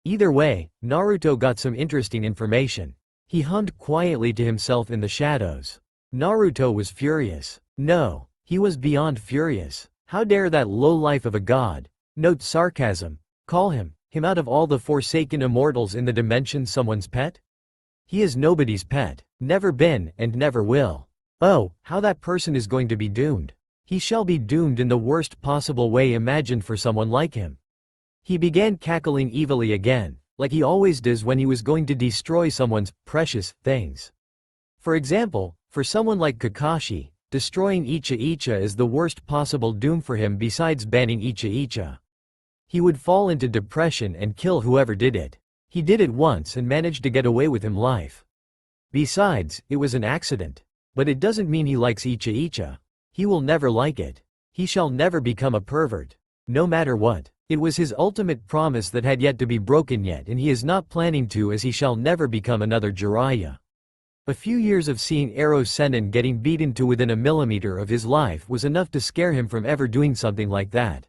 Either way, Naruto got some interesting information. He hummed quietly to himself in the shadows. Naruto was furious. No, he was beyond furious. How dare that lowlife of a god, note sarcasm, call him out of all the forsaken immortals in the dimension someone's pet? He is nobody's pet, never been and never will. Oh, how that person is going to be doomed. He shall be doomed in the worst possible way imagined for someone like him. He began cackling evilly again, like he always does when he was going to destroy someone's precious things. For example, for someone like Kakashi, destroying Icha Icha is the worst possible doom for him besides banning Icha Icha. He would fall into depression and kill whoever did it. He did it once and managed to get away with his life. Besides, it was an accident. But it doesn't mean he likes Icha Icha. He will never like it. He shall never become a pervert. no matter what. It was his ultimate promise that had yet to be broken yet, and he is not planning to, as he shall never become another Jiraiya. A few years of seeing Ero Sennin getting beaten to within a millimeter of his life was enough to scare him from ever doing something like that.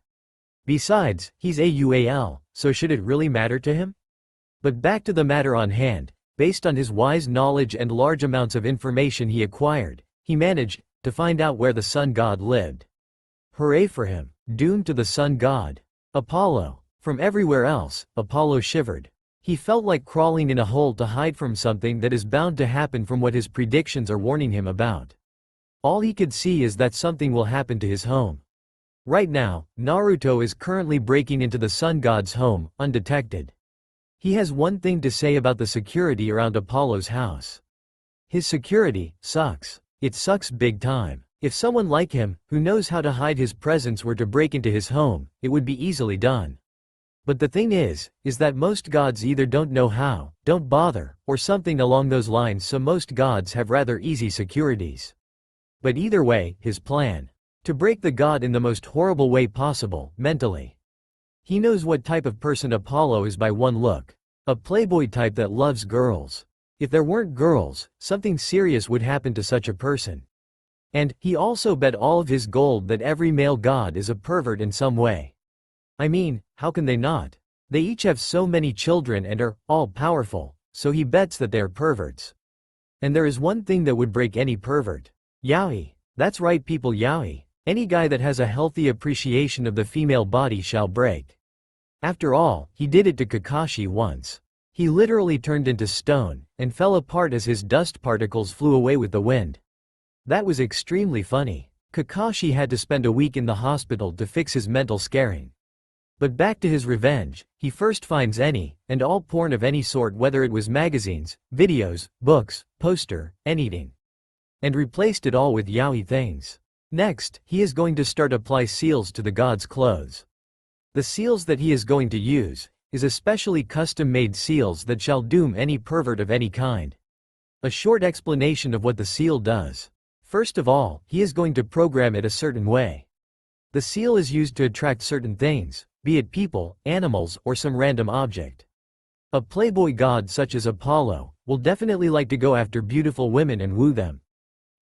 Besides, he's AUAL, so should it really matter to him? But back to the matter on hand. Based on his wise knowledge and large amounts of information he acquired, he managed to find out where the sun god lived. Hooray for him. Doomed to the sun god. Apollo. From everywhere else, Apollo shivered. He felt like crawling in a hole to hide from something that is bound to happen from what his predictions are warning him about. All he could see is that something will happen to his home. Right now, Naruto is currently breaking into the sun god's home, undetected. He has one thing to say about the security around Apollo's house. His security sucks. It sucks big time. If someone like him, who knows how to hide his presence, were to break into his home, it would be easily done. But the thing is that most gods either don't know how, don't bother, or something along those lines, so most gods have rather easy securities. But either way, his plan. To break the god in the most horrible way possible, mentally. He knows what type of person Apollo is by one look. A playboy type that loves girls. If there weren't girls, something serious would happen to such a person. And he also bet all of his gold that every male god is a pervert in some way. I mean, how can they not? They each have so many children and are all powerful, so he bets that they're perverts. And there is one thing that would break any pervert. Yaoi. That's right people, yaoi. Any guy that has a healthy appreciation of the female body shall break. After all, he did it to Kakashi once. He literally turned into stone, and fell apart as his dust particles flew away with the wind. That was extremely funny. Kakashi had to spend a week in the hospital to fix his mental scarring. But back to his revenge, he first finds any and all porn of any sort, whether it was magazines, videos, books, poster, anything. And replaced it all with yaoi things. Next, he is going to start apply seals to the god's clothes. The seals that he is going to use is especially custom-made seals that shall doom any pervert of any kind. A short explanation of what the seal does. First of all, he is going to program it a certain way. The seal is used to attract certain things, be it people, animals, or some random object. A playboy god such as Apollo will definitely like to go after beautiful women and woo them.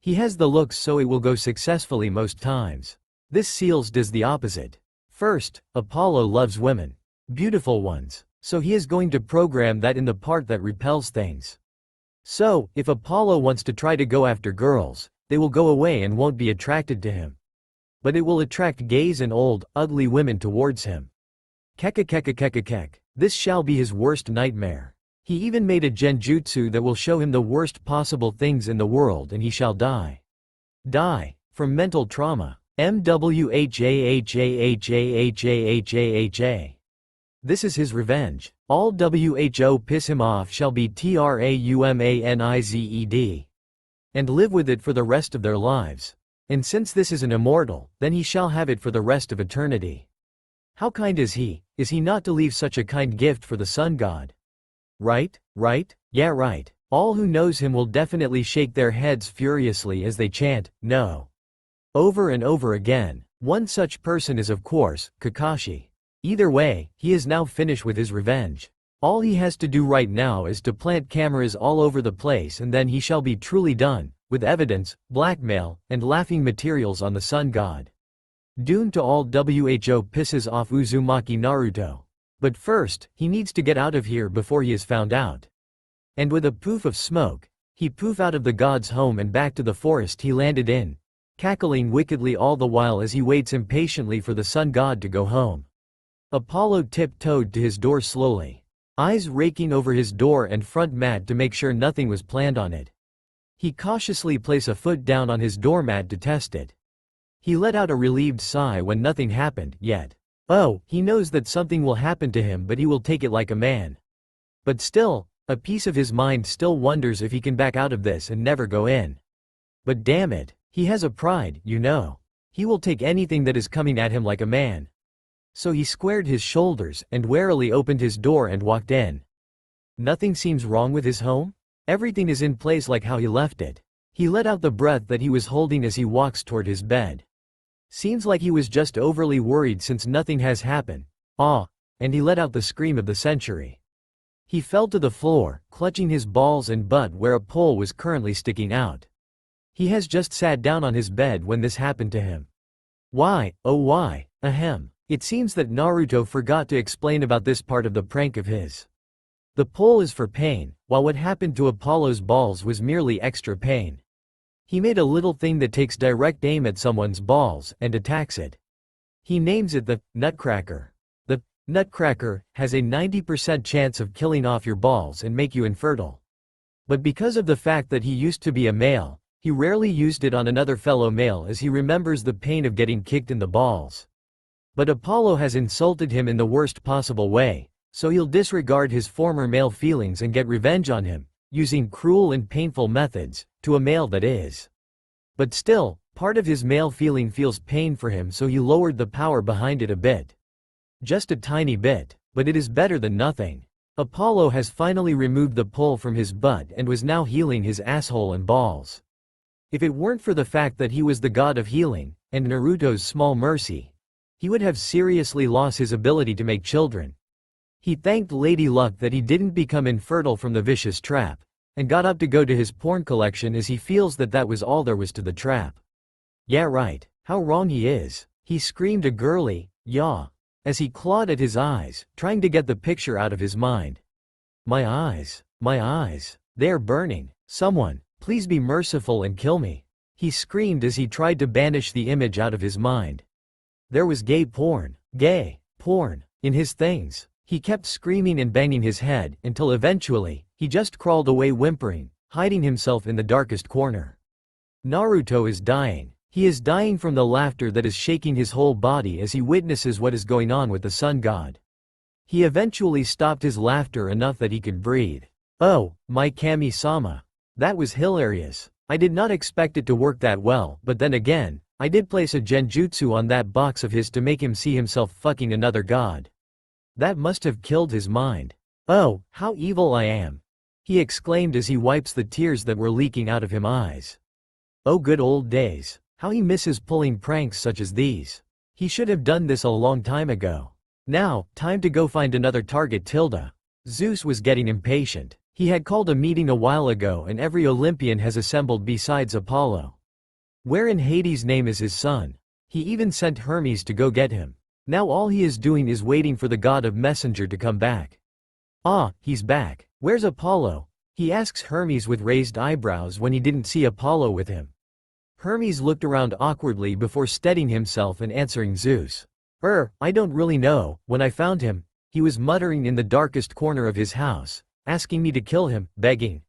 He has the looks, so it will go successfully most times. This seals does the opposite. First, Apollo loves women. Beautiful ones. So he is going to program that in the part that repels things. So, if Apollo wants to try to go after girls, they will go away and won't be attracted to him. But it will attract gays and old, ugly women towards him. Kekekekekekekek. This shall be his worst nightmare. He even made a genjutsu that will show him the worst possible things in the world, and he shall die. Die. From mental trauma. MWHAHAHAHAHAHA. This is his revenge. All WHO piss him off shall be TRAUMANIZED. And live with it for the rest of their lives. And since this is an immortal, then he shall have it for the rest of eternity. How kind is he not to leave such a kind gift for the sun god? Right? Right? Yeah, right. All who knows him will definitely shake their heads furiously as they chant, no. Over and over again. One such person is of course, Kakashi. Either way, he is now finished with his revenge. All he has to do right now is to plant cameras all over the place, and then he shall be truly done, with evidence, blackmail, and laughing materials on the sun god. Doomed to all WHO pisses off Uzumaki Naruto. But first, he needs to get out of here before he is found out. And with a poof of smoke, he poof out of the god's home and back to the forest he landed in, cackling wickedly all the while as he waits impatiently for the sun god to go home. Apollo tiptoed to his door slowly, eyes raking over his door and front mat to make sure nothing was planned on it. He cautiously placed a foot down on his doormat to test it. He let out a relieved sigh when nothing happened yet. Oh, he knows that something will happen to him, but he will take it like a man. But still, a piece of his mind still wonders if he can back out of this and never go in. But damn it, he has a pride, you know. He will take anything that is coming at him like a man. So he squared his shoulders and warily opened his door and walked in. Nothing seems wrong with his home? Everything is in place like how he left it. He let out the breath that he was holding as he walks toward his bed. Seems like he was just overly worried since nothing has happened. Ah, and he let out the scream of the century. He fell to the floor, clutching his balls and butt where a pole was currently sticking out. He has just sat down on his bed when this happened to him. Why, oh why, ahem. It seems that Naruto forgot to explain about this part of the prank of his. The pole is for pain, while what happened to Apollo's balls was merely extra pain. He made a little thing that takes direct aim at someone's balls and attacks it. He names it the Nutcracker. The Nutcracker has a 90% chance of killing off your balls and make you infertile. But because of the fact that he used to be a male, he rarely used it on another fellow male as he remembers the pain of getting kicked in the balls. But Apollo has insulted him in the worst possible way, so he'll disregard his former male feelings and get revenge on him, using cruel and painful methods, to a male that is. But still, part of his male feeling feels pain for him, so he lowered the power behind it a bit. Just a tiny bit, but it is better than nothing. Apollo has finally removed the pole from his butt and was now healing his asshole and balls. If it weren't for the fact that he was the god of healing, and Naruto's small mercy, he would have seriously lost his ability to make children. He thanked Lady Luck that he didn't become infertile from the vicious trap, and got up to go to his porn collection as he feels that that was all there was to the trap. Yeah right, how wrong he is. He screamed a girly, yaw, as he clawed at his eyes, trying to get the picture out of his mind. My eyes, they're burning. Someone, please be merciful and kill me. He screamed as he tried to banish the image out of his mind. There was gay porn, in his things. He kept screaming and banging his head until eventually, he just crawled away whimpering, hiding himself in the darkest corner. Naruto is dying. He is dying from the laughter that is shaking his whole body as he witnesses what is going on with the sun god. He eventually stopped his laughter enough that he could breathe. Oh, my Kami-sama. That was hilarious. I did not expect it to work that well, but then again, I did place a genjutsu on that box of his to make him see himself fucking another god. That must have killed his mind. Oh, how evil I am, he exclaimed as he wipes the tears that were leaking out of his eyes. Oh good old days, how he misses pulling pranks such as these. He should have done this a long time ago. Now, time to go find another target tilde. Zeus was getting impatient. He had called a meeting a while ago and every Olympian has assembled besides Apollo. Where in Hades' name is his son? He even sent Hermes to go get him. Now all he is doing is waiting for the god of messenger to come back. Ah, he's back. Where's Apollo? He asks Hermes with raised eyebrows when he didn't see Apollo with him. Hermes looked around awkwardly before steadying himself and answering Zeus. I don't really know. When I found him, he was muttering in the darkest corner of his house, asking me to kill him, begging.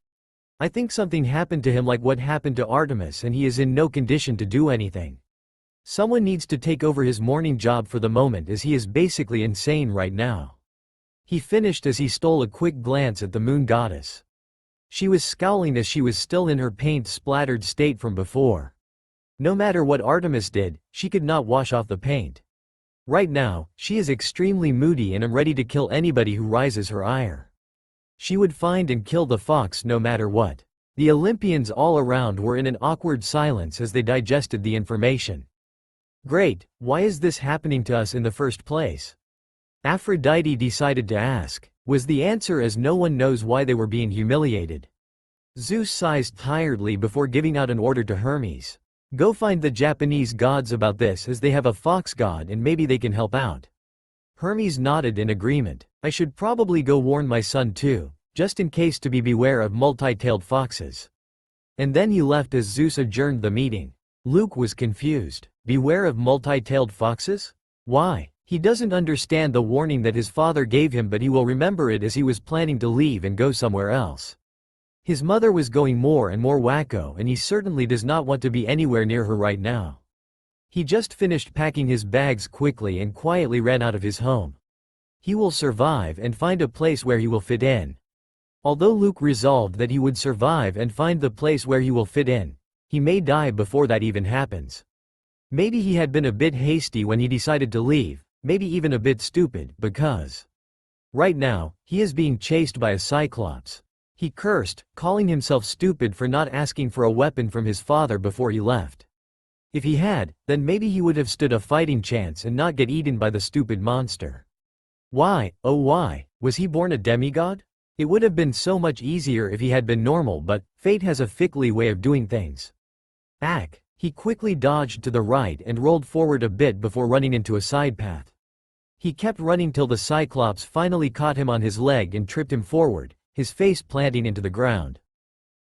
I think something happened to him like what happened to Artemis and he is in no condition to do anything. Someone needs to take over his morning job for the moment as he is basically insane right now. He finished as he stole a quick glance at the moon goddess. She was scowling as she was still in her paint-splattered state from before. No matter what Artemis did, she could not wash off the paint. Right now, she is extremely moody and ready to kill anybody who rises her ire. She would find and kill the fox no matter what. The Olympians all around were in an awkward silence as they digested the information. Great, why is this happening to us in the first place? Aphrodite decided to ask, was the answer, as no one knows why they were being humiliated. Zeus sighs tiredly before giving out an order to Hermes. Go find the Japanese gods about this as they have a fox god and maybe they can help out. Hermes nodded in agreement. I should probably go warn my son too, just in case, to be beware of multi-tailed foxes. And then he left as Zeus adjourned the meeting. Luke was confused. Beware of multi-tailed foxes? Why? He doesn't understand the warning that his father gave him, but he will remember it as he was planning to leave and go somewhere else. His mother was going more and more wacko and he certainly does not want to be anywhere near her right now. He just finished packing his bags quickly and quietly ran out of his home. He will survive and find a place where he will fit in. Although Luke resolved that he would survive and find the place where he will fit in, he may die before that even happens. Maybe he had been a bit hasty when he decided to leave, maybe even a bit stupid, because right now, he is being chased by a cyclops. He cursed, calling himself stupid for not asking for a weapon from his father before he left. If he had, then maybe he would have stood a fighting chance and not get eaten by the stupid monster. Why, oh why, was he born a demigod? It would have been so much easier if he had been normal, but fate has a fickle way of doing things. Ack! He quickly dodged to the right and rolled forward a bit before running into a side path. He kept running till the Cyclops finally caught him on his leg and tripped him forward, his face planting into the ground.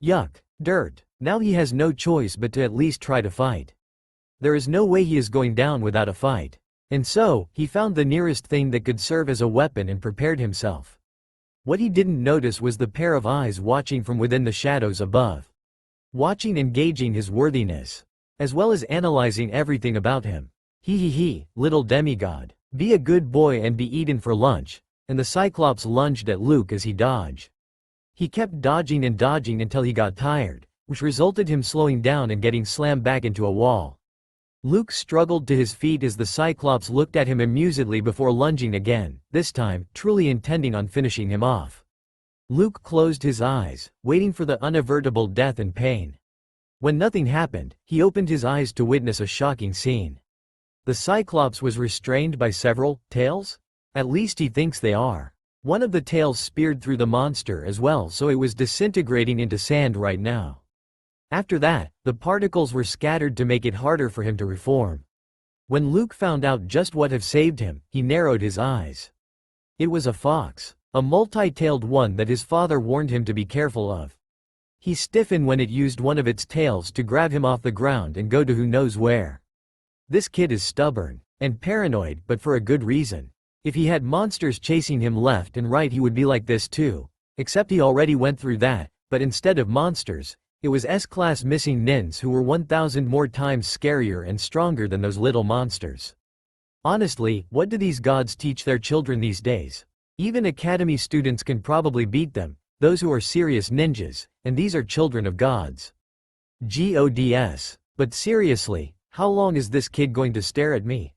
Yuck! Dirt! Now he has no choice but to at least try to fight. There is no way he is going down without a fight. And so, he found the nearest thing that could serve as a weapon and prepared himself. What he didn't notice was the pair of eyes watching from within the shadows above. Watching and gauging his worthiness, as well as analyzing everything about him. He, little demigod. Be a good boy and be eaten for lunch, and the Cyclops lunged at Luke as he dodged. He kept dodging and dodging until he got tired, which resulted him slowing down and getting slammed back into a wall. Luke struggled to his feet as the Cyclops looked at him amusedly before lunging again, this time, truly intending on finishing him off. Luke closed his eyes, waiting for the unavertible death and pain. When nothing happened, he opened his eyes to witness a shocking scene. The Cyclops was restrained by several tails? At least he thinks they are. One of the tails speared through the monster as well, so it was disintegrating into sand right now. After that, the particles were scattered to make it harder for him to reform. When Luke found out just what had saved him, he narrowed his eyes. It was a fox, a multi-tailed one that his father warned him to be careful of. He stiffened when it used one of its tails to grab him off the ground and go to who knows where. This kid is stubborn and paranoid, but for a good reason. If he had monsters chasing him left and right, he would be like this too. Except he already went through that, but instead of monsters, it was S-class missing nins who were 1,000 more times scarier and stronger than those little monsters. Honestly, what do these gods teach their children these days? Even academy students can probably beat them, those who are serious ninjas, and these are children of gods. Gods. But seriously, how long is this kid going to stare at me?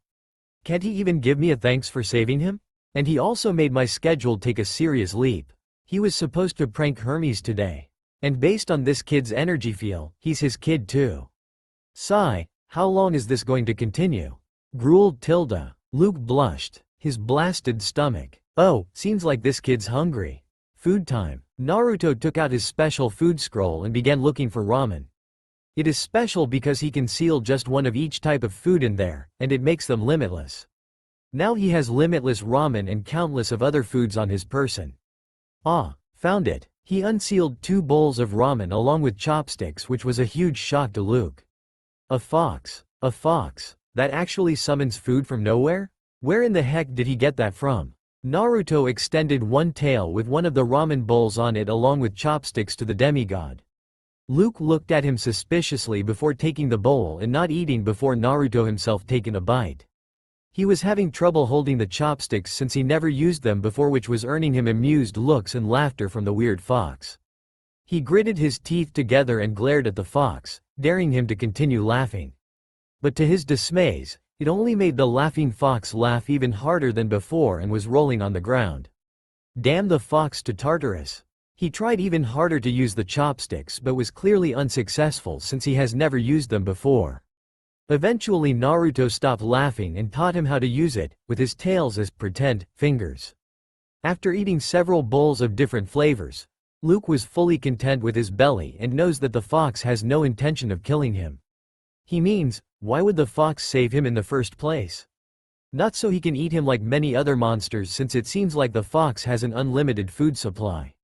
Can't he even give me a thanks for saving him? And he also made my schedule take a serious leap. He was supposed to prank Hermes today. And based on this kid's energy feel, he's his kid too. Sigh, how long is this going to continue? Grueled Tilda. Luke blushed, his blasted stomach. Oh, seems like this kid's hungry. Food time. Naruto took out his special food scroll and began looking for ramen. It is special because he can seal just one of each type of food in there, and it makes them limitless. Now he has limitless ramen and countless of other foods on his person. Ah, found it. He unsealed 2 bowls of ramen along with chopsticks, which was a huge shock to Luke. A fox. A fox. That actually summons food from nowhere? Where in the heck did he get that from? Naruto extended one tail with one of the ramen bowls on it along with chopsticks to the demigod. Luke looked at him suspiciously before taking the bowl and not eating before Naruto himself taken a bite. He was having trouble holding the chopsticks since he never used them before, which was earning him amused looks and laughter from the weird fox. He gritted his teeth together and glared at the fox, daring him to continue laughing. But to his dismays, it only made the laughing fox laugh even harder than before and was rolling on the ground. Damn the fox to Tartarus. He tried even harder to use the chopsticks but was clearly unsuccessful since he has never used them before. Eventually Naruto stopped laughing and taught him how to use it, with his tails as pretend fingers. After eating several bowls of different flavors, Luke was fully content with his belly and knows that the fox has no intention of killing him. He means, why would the fox save him in the first place? Not so he can eat him like many other monsters, since it seems like the fox has an unlimited food supply.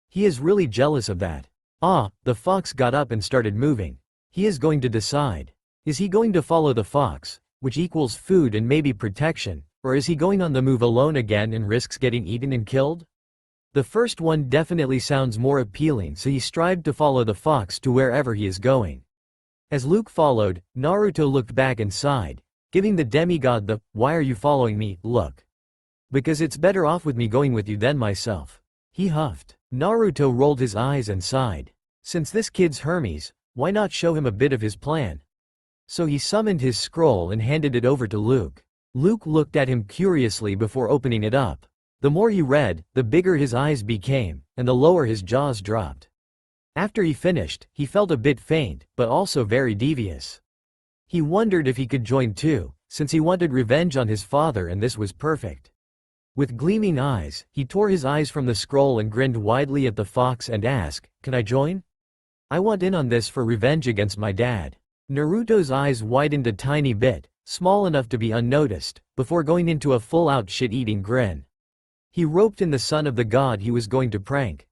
He is really jealous of that. Ah, the fox got up and started moving. He is going to decide. Is he going to follow the fox, which equals food and maybe protection, or is he going on the move alone again and risks getting eaten and killed? The first one definitely sounds more appealing, so he strived to follow the fox to wherever he is going. As Luke followed, Naruto looked back and sighed, giving the demigod the "why are you following me" look. Because it's better off with me going with you than myself. He huffed. Naruto rolled his eyes and sighed. Since this kid's Hermes, why not show him a bit of his plan? So he summoned his scroll and handed it over to Luke. Luke looked at him curiously before opening it up. The more he read, the bigger his eyes became, and the lower his jaws dropped. After he finished, he felt a bit faint, but also very devious. He wondered if he could join too, since he wanted revenge on his father and this was perfect. With gleaming eyes, he tore his eyes from the scroll and grinned widely at the fox and asked, "Can I join? I want in on this for revenge against my dad." Naruto's eyes widened a tiny bit, small enough to be unnoticed, before going into a full-out shit-eating grin. He roped in the son of the god he was going to prank.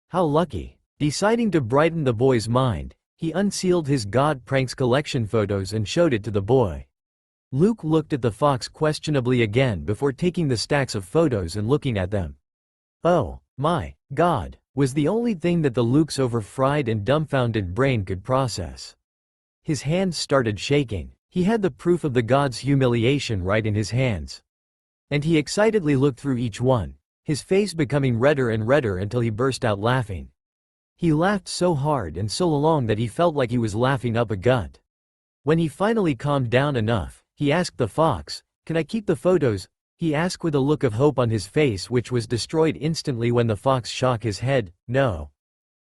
How lucky. Deciding to brighten the boy's mind, he unsealed his God Pranks collection photos and showed it to the boy. Luke looked at the fox questionably again before taking the stacks of photos and looking at them. "Oh, my God," was the only thing that Luke's over-fried and dumbfounded brain could process. His hands started shaking. He had the proof of the god's humiliation right in his hands. And he excitedly looked through each one, his face becoming redder and redder until he burst out laughing. He laughed so hard and so long that he felt like he was laughing up a gut. When he finally calmed down enough, he asked the fox, "Can I keep the photos?" He asked with a look of hope on his face which was destroyed instantly when the fox shook his head, "No."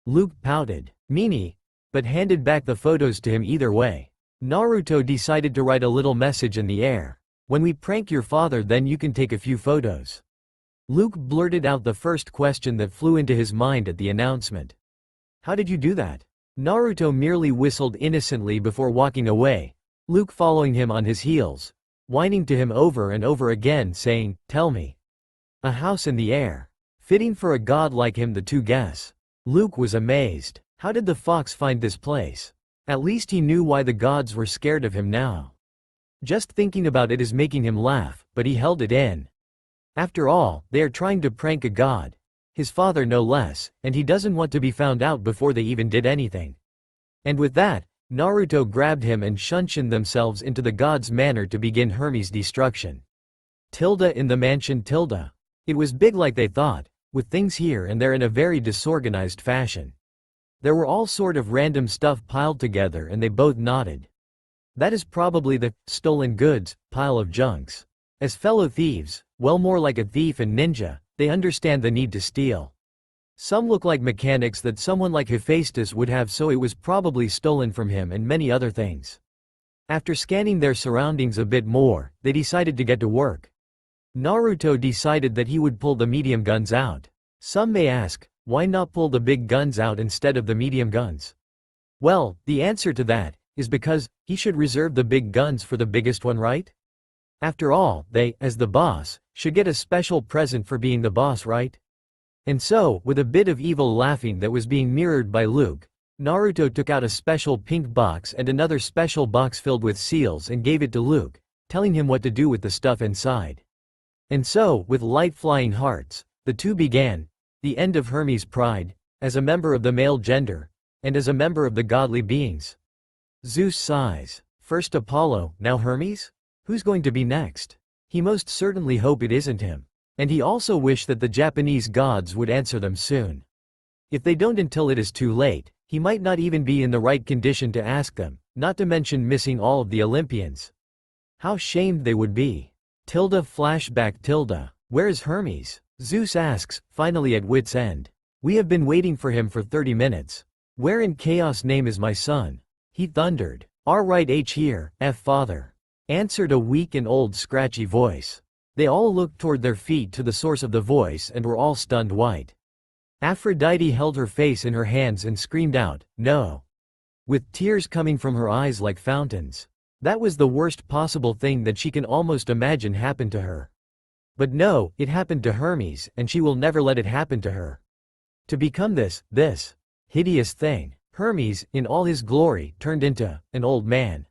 Luke pouted, "Meanie," but handed back the photos to him either way. Naruto decided to write a little message in the air. "When we prank your father, then you can take a few photos." Luke blurted out the first question that flew into his mind at the announcement. "How did you do that?" Naruto merely whistled innocently before walking away, Luke following him on his heels, whining to him over and over again saying, "Tell me." A house in the air. Fitting for a god like him, the two guess. Luke was amazed. How did the fox find this place? At least he knew why the gods were scared of him now. Just thinking about it is making him laugh, but he held it in. After all, they are trying to prank a god. His father no less, and he doesn't want to be found out before they even did anything. And with that, Naruto grabbed him and shunshined themselves into the god's manor to begin Hermes' destruction. In the mansion. It was big like they thought, with things here and there in a very disorganized fashion. There were all sort of random stuff piled together and they both nodded. That is probably the stolen goods pile of junks. As fellow thieves, well, more like a thief and ninja, they understand the need to steal. Some look like mechanics that someone like Hephaestus would have, so it was probably stolen from him, and many other things. After scanning their surroundings a bit more, they decided to get to work. Naruto decided that he would pull the medium guns out. Some may ask, why not pull the big guns out instead of the medium guns? Well, the answer to that is because he should reserve the big guns for the biggest one, right? After all, they, as the boss, should get a special present for being the boss, right? And so, with a bit of evil laughing that was being mirrored by Luke, Naruto took out a special pink box and another special box filled with seals and gave it to Luke, telling him what to do with the stuff inside. And so, with light flying hearts, the two began the end of Hermes' pride, as a member of the male gender, and as a member of the godly beings. Zeus sighs. First Apollo, now Hermes? Who's going to be next? He most certainly hope it isn't him. And he also wished that the Japanese gods would answer them soon. If they don't until it is too late, he might not even be in the right condition to ask them, not to mention missing all of the Olympians. How shamed they would be. Flashback. Where is Hermes? Zeus asks, finally at wit's end. We have been waiting for him for 30 minutes. Where in chaos name is my son? He thundered. Right here, father. Answered a weak and old scratchy voice. They all looked toward their feet to the source of the voice and were all stunned white. Aphrodite held her face in her hands and screamed out, "No!" with tears coming from her eyes like fountains. That was the worst possible thing that she can almost imagine happened to her. But no, it happened to Hermes, and she will never let it happen to her. To become this hideous thing, Hermes, in all his glory, turned into an old man.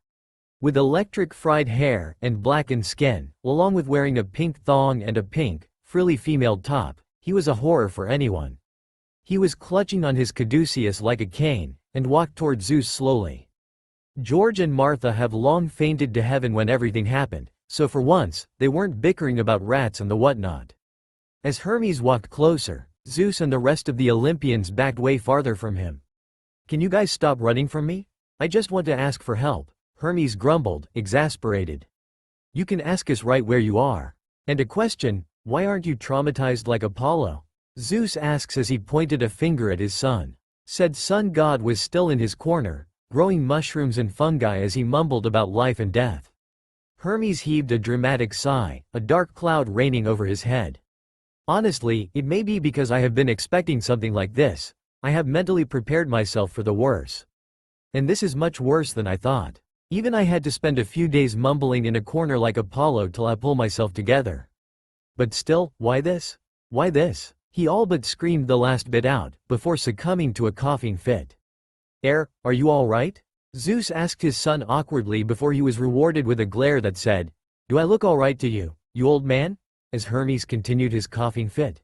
With electric fried hair and blackened skin, along with wearing a pink thong and a pink, frilly female top, he was a horror for anyone. He was clutching on his caduceus like a cane, and walked toward Zeus slowly. George and Martha have long fainted to heaven when everything happened, so for once, they weren't bickering about rats and the whatnot. As Hermes walked closer, Zeus and the rest of the Olympians backed way farther from him. Can you guys stop running from me? I just want to ask for help. Hermes grumbled, exasperated. You can ask us right where you are. And a question, why aren't you traumatized like Apollo? Zeus asks as he pointed a finger at his son. Said sun god was still in his corner, growing mushrooms and fungi as he mumbled about life and death. Hermes heaved a dramatic sigh, a dark cloud raining over his head. Honestly, it may be because I have been expecting something like this. I have mentally prepared myself for the worst. And this is much worse than I thought. Even I had to spend a few days mumbling in a corner like Apollo till I pull myself together. But still, why this? Why this? He all but screamed the last bit out, before succumbing to a coughing fit. Are you all right? Zeus asked his son awkwardly before he was rewarded with a glare that said, "Do I look all right to you, you old man?" as Hermes continued his coughing fit.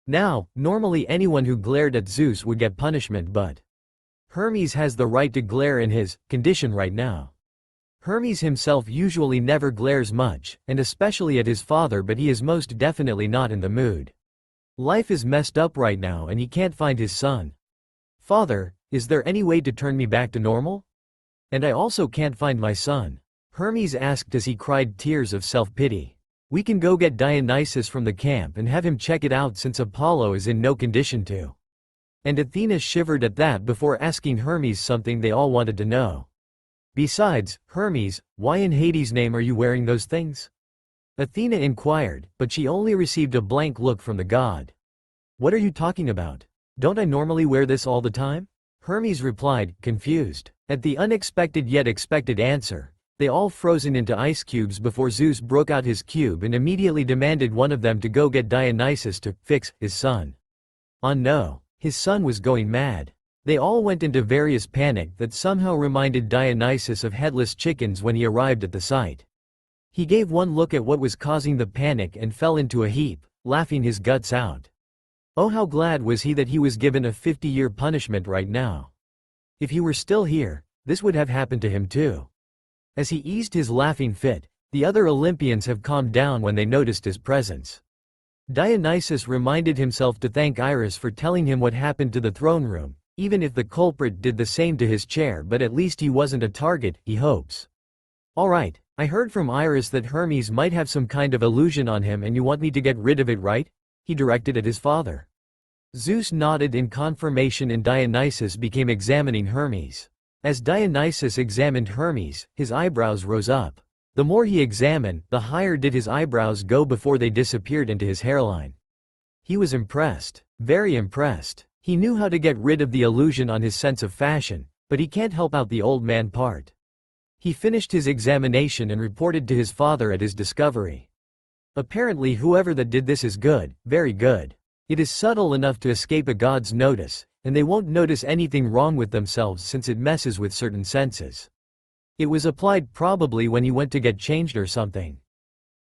Now, normally anyone who glared at Zeus would get punishment, but Hermes has the right to glare in his condition right now. Hermes himself usually never glares much, and especially at his father, but he is most definitely not in the mood. Life is messed up right now and he can't find his son. "Father, is there any way to turn me back to normal? And I also can't find my son," Hermes asked as he cried tears of self-pity. "We can go get Dionysus from the camp and have him check it out since Apollo is in no condition to." And Athena shivered at that before asking Hermes something they all wanted to know. "Besides, Hermes, why in Hades' name are you wearing those things?" Athena inquired, but she only received a blank look from the god. "What are you talking about? Don't I normally wear this all the time?" Hermes replied, confused. At the unexpected yet expected answer, they all frozen into ice cubes before Zeus broke out his cube and immediately demanded one of them to go get Dionysus to fix his son. Oh no, his son was going mad. They all went into various panic that somehow reminded Dionysus of headless chickens when he arrived at the site. He gave one look at what was causing the panic and fell into a heap, laughing his guts out. Oh, how glad was he that he was given a 50-year punishment right now. If he were still here, this would have happened to him too. As he eased his laughing fit, the other Olympians have calmed down when they noticed his presence. Dionysus reminded himself to thank Iris for telling him what happened to the throne room, even if the culprit did the same to his chair, but at least he wasn't a target, he hopes. "Alright, I heard from Iris that Hermes might have some kind of illusion on him and you want me to get rid of it, right?" he directed at his father. Zeus nodded in confirmation and Dionysus began examining Hermes. As Dionysus examined Hermes, his eyebrows rose up. The more he examined, the higher did his eyebrows go before they disappeared into his hairline. He was impressed, very impressed. He knew how to get rid of the illusion on his sense of fashion, but he can't help out the old man part. He finished his examination and reported to his father at his discovery. "Apparently whoever that did this is good, very good. It is subtle enough to escape a god's notice, and they won't notice anything wrong with themselves since it messes with certain senses. It was applied probably when he went to get changed or something.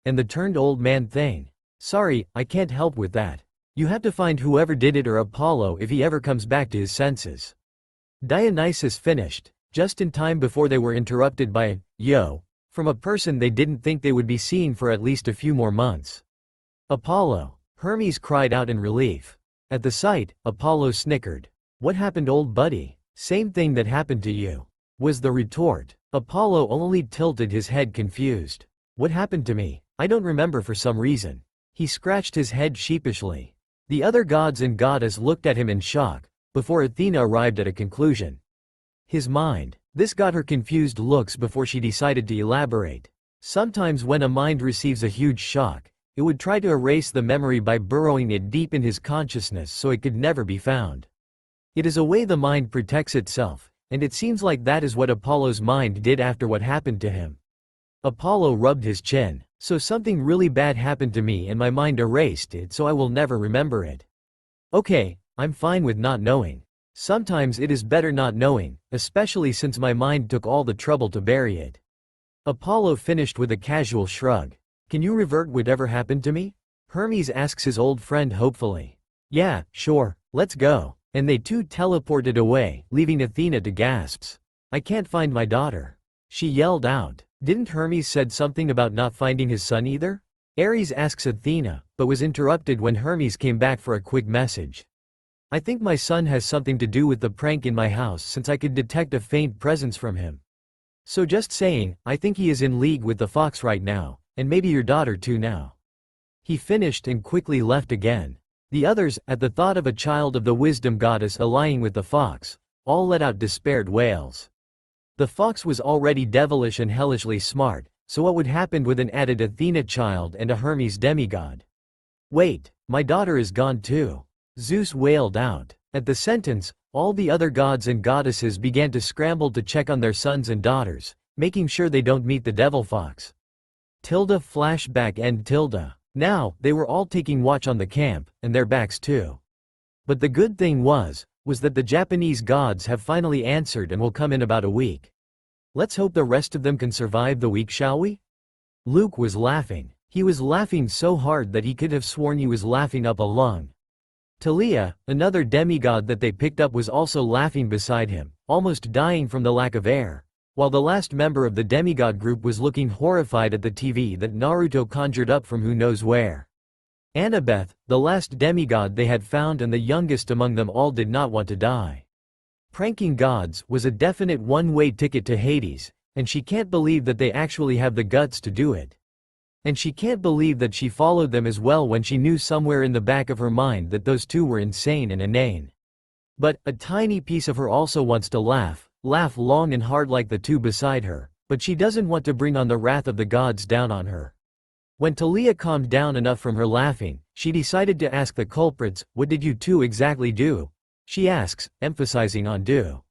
And the turned old man thing. Sorry, I can't help with that. You have to find whoever did it or Apollo if he ever comes back to his senses." Dionysus finished, just in time before they were interrupted by a "yo" from a person they didn't think they would be seeing for at least a few more months. "Apollo," Hermes cried out in relief. At the sight, Apollo snickered. "What happened, old buddy?" "Same thing that happened to you," was the retort. Apollo only tilted his head confused. "What happened to me? I don't remember for some reason." He scratched his head sheepishly. The other gods and goddess looked at him in shock, before Athena arrived at a conclusion. His mind. This got her confused looks before she decided to elaborate. Sometimes when a mind receives a huge shock, it would try to erase the memory by burrowing it deep in his consciousness so it could never be found. It is a way the mind protects itself, and it seems like that is what Apollo's mind did after what happened to him. Apollo rubbed his chin. "So something really bad happened to me and my mind erased it so I will never remember it. Okay, I'm fine with not knowing. Sometimes it is better not knowing, especially since my mind took all the trouble to bury it." Apollo finished with a casual shrug. "Can you revert whatever happened to me?" Hermes asks his old friend hopefully. "Yeah, sure, let's go." And they too teleported away, leaving Athena to gasps. "I can't find my daughter," she yelled out. Didn't Hermes said something about not finding his son either? Ares asks Athena, but was interrupted when Hermes came back for a quick message. "I think my son has something to do with the prank in my house since I could detect a faint presence from him. So just saying, I think he is in league with the fox right now, and maybe your daughter too now." He finished and quickly left again. The others, at the thought of a child of the wisdom goddess allying with the fox, all let out despaired wails. The fox was already devilish and hellishly smart, so what would happen with an added Athena child and a Hermes demigod? Wait, my daughter is gone too. Zeus wailed out. At the sentence, all the other gods and goddesses began to scramble to check on their sons and daughters, making sure they don't meet the devil fox. Flashback end. Now, they were all taking watch on the camp, and their backs too. But the good thing was that the Japanese gods have finally answered and will come in about a week. Let's hope the rest of them can survive the week, shall we? Luke was laughing. He was laughing so hard that he could have sworn he was laughing up a lung. Talia, another demigod that they picked up, was also laughing beside him, almost dying from the lack of air, while the last member of the demigod group was looking horrified at the TV that Naruto conjured up from who knows where. Annabeth, the last demigod they had found and the youngest among them all, did not want to die. Pranking gods was a definite one-way ticket to Hades, and she can't believe that they actually have the guts to do it. And she can't believe that she followed them as well when she knew somewhere in the back of her mind that those two were insane and inane. But a tiny piece of her also wants to laugh long and hard like the two beside her, but she doesn't want to bring on the wrath of the gods down on her. When Talia calmed down enough from her laughing, she decided to ask the culprits, "What did you two exactly do?" She asks, emphasizing on do.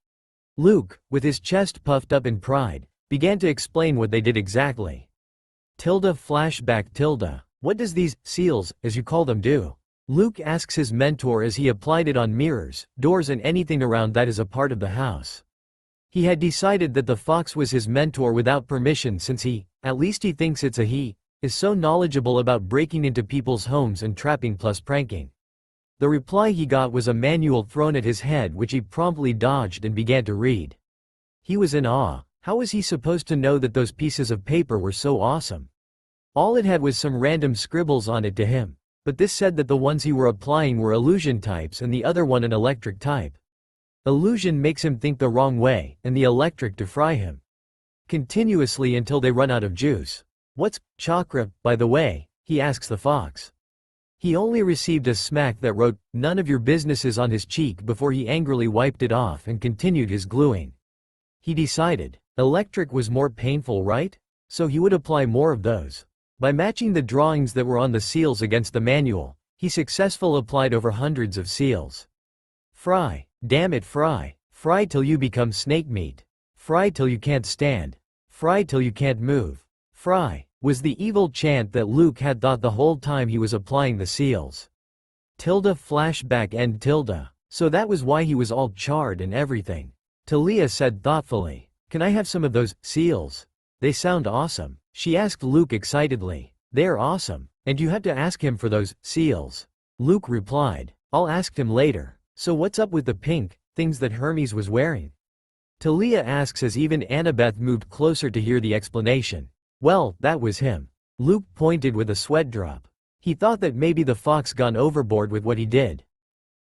Luke, with his chest puffed up in pride, began to explain what they did exactly. Flashback. What does these seals, as you call them, do? Luke asks his mentor as he applied it on mirrors, doors and anything around that is a part of the house. He had decided that the fox was his mentor without permission since he, at least he thinks it's a he, is so knowledgeable about breaking into people's homes and trapping plus pranking. The reply he got was a manual thrown at his head which he promptly dodged and began to read. He was in awe. How was he supposed to know that those pieces of paper were so awesome? All it had was some random scribbles on it to him, but this said that the ones he were applying were illusion types and the other one an electric type. Illusion makes him think the wrong way, and the electric to fry him continuously until they run out of juice. What's chakra, by the way? He asks the fox. He only received a smack that wrote, "None of your businesses" on his cheek before he angrily wiped it off and continued his gluing. He decided, electric was more painful, right? So he would apply more of those. By matching the drawings that were on the seals against the manual, he successfully applied over hundreds of seals. Fry, damn it, fry. Fry till you become snake meat. Fry till you can't stand. Fry till you can't move. Fry, was the evil chant that Luke had thought the whole time he was applying the seals. Flashback end. So that was why he was all charred and everything. Talia said thoughtfully, "Can I have some of those seals? They sound awesome." She asked Luke excitedly. "They're awesome, and you had to ask him for those seals." Luke replied, "I'll ask him later. So what's up with the pink things that Hermes was wearing?" Talia asks as even Annabeth moved closer to hear the explanation. "Well, that was him." Luke pointed with a sweat drop. He thought that maybe the fox gone overboard with what he did.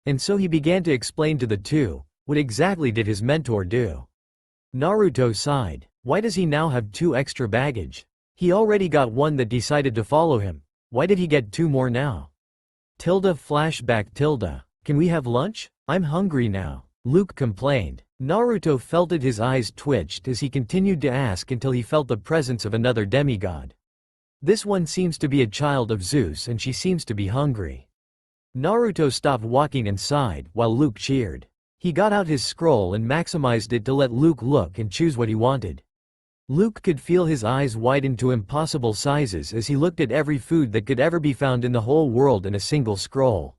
And so he began to explain to the two, what exactly did his mentor do? Naruto sighed. Why does he now have 2 extra baggage? He already got one that decided to follow him. Why did he get 2 more now? Flashback. Can we have lunch? I'm hungry now. Luke complained. Naruto felt it. His eyes twitched as he continued to ask until he felt the presence of another demigod. This one seems to be a child of Zeus and she seems to be hungry. Naruto stopped walking and sighed while Luke cheered. He got out his scroll and maximized it to let Luke look and choose what he wanted. Luke could feel his eyes widen to impossible sizes as he looked at every food that could ever be found in the whole world in a single scroll.